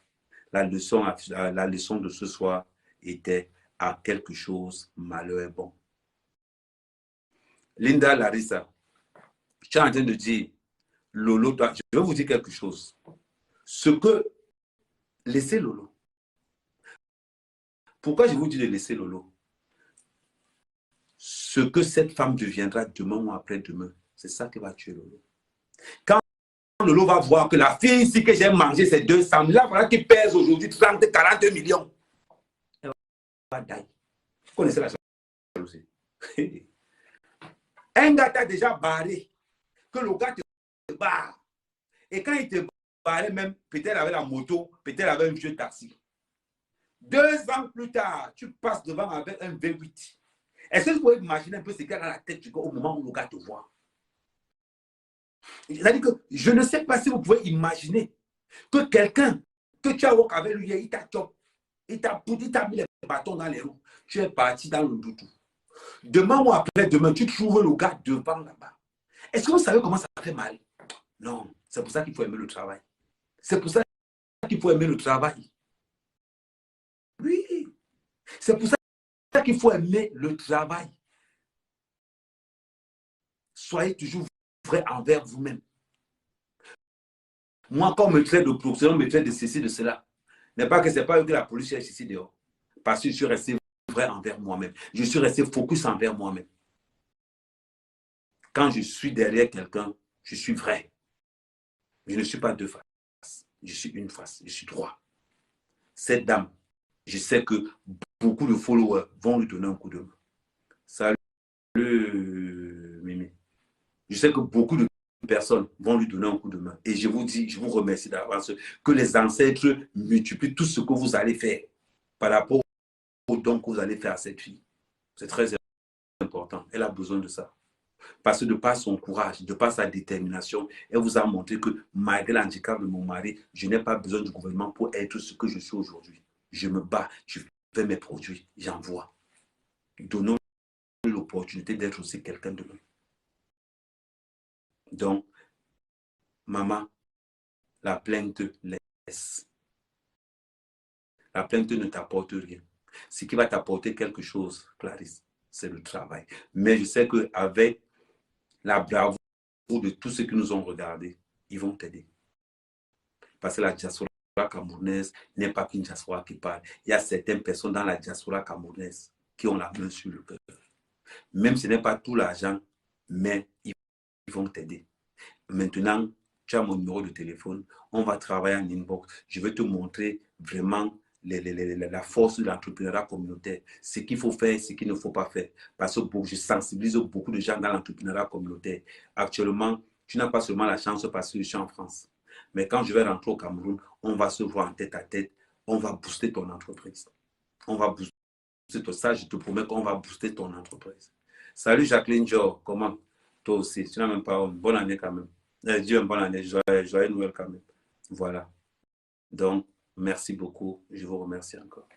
la leçon de ce soir était à quelque chose, malheur est bon. Linda Larissa, je suis en train de dire, Lolo, je vais vous dire quelque chose. Ce que, laissez Lolo. Pourquoi je vous dis de laisser Lolo? Ce que cette femme deviendra demain ou après-demain, c'est ça qui va tuer Lolo. Quand Lolo va voir que la fille ici que j'ai mangé, c'est 200 000, là, voilà qui pèse aujourd'hui 30, 42 millions. Elle va die. Vous connaissez la jalousie. Un gars t'a déjà barré, que le gars te barre. Et quand il te barrait même, peut-être avec la moto, peut-être avec un vieux taxi. 2 ans plus tard, tu passes devant avec un V8. Est-ce que vous pouvez imaginer un peu ce qu'il y a dans la tête du gars au moment où le gars te voit? C'est-à-dire que je ne sais pas si vous pouvez imaginer que quelqu'un que tu as walk avec lui, il t'a chop, il t'a mis les bâtons dans les roues. Tu es parti dans le doudou. Demain ou après-demain, tu trouves le gars devant là-bas. Est-ce que vous savez comment ça fait mal? Non, c'est pour ça qu'il faut aimer le travail. C'est pour ça qu'il faut aimer le travail. Oui, c'est pour ça qu'il faut aimer le travail. Soyez toujours vrai envers vous-même. Moi, quand on me traite de production, on me traite de ceci, de cela. N'est pas que ce n'est pas que la police cherche ici dehors. Parce que je suis resté vrai envers moi-même. Je suis resté focus envers moi-même. Quand je suis derrière quelqu'un, je suis vrai. Je ne suis pas deux faces. Je suis une face. Je suis droit. Cette dame, je sais que beaucoup de followers vont lui donner un coup de main. Salut, Mimi. Je sais que beaucoup de personnes vont lui donner un coup de main. Et je vous dis, je vous remercie d'avance que les ancêtres multiplient tout ce que vous allez faire par rapport au don que vous allez faire à cette fille. C'est très important. Elle a besoin de ça. Parce que de par son courage, de par sa détermination, elle vous a montré que malgré l'handicap de mon mari, je n'ai pas besoin du gouvernement pour être ce que je suis aujourd'hui. Je me bats, je fais mes produits, j'envoie. Donnons l'opportunité d'être aussi quelqu'un de nous. Donc, maman, la plainte laisse. La plainte ne t'apporte rien. Ce qui va t'apporter quelque chose, Clarisse, c'est le travail. Mais je sais qu'avec la bravoure de tous ceux qui nous ont regardés, ils vont t'aider. Parce que la diaspora camerounaise n'est pas qu'une diaspora qui parle. Il y a certaines personnes dans la diaspora camerounaise qui ont la main sur le cœur. Même si ce n'est pas tout l'argent, mais ils vont t'aider. Maintenant, tu as mon numéro de téléphone. On va travailler en inbox. Je vais te montrer vraiment la force de l'entrepreneuriat communautaire. Ce qu'il faut faire, ce qu'il ne faut pas faire. Parce que je sensibilise beaucoup de gens dans l'entrepreneuriat communautaire. Actuellement, tu n'as pas seulement la chance parce que je suis en France. Mais quand je vais rentrer au Cameroun, on va se voir en tête à tête. On va booster ton entreprise. On va booster tout ça. Je te promets qu'on va booster ton entreprise. Salut Jacqueline Joe. Comment? Toi aussi. Tu n'as même pas une bonne année quand même. Dieu, une bonne année. Joyeux Noël quand même. Voilà. Donc, Merci beaucoup. Je vous remercie encore.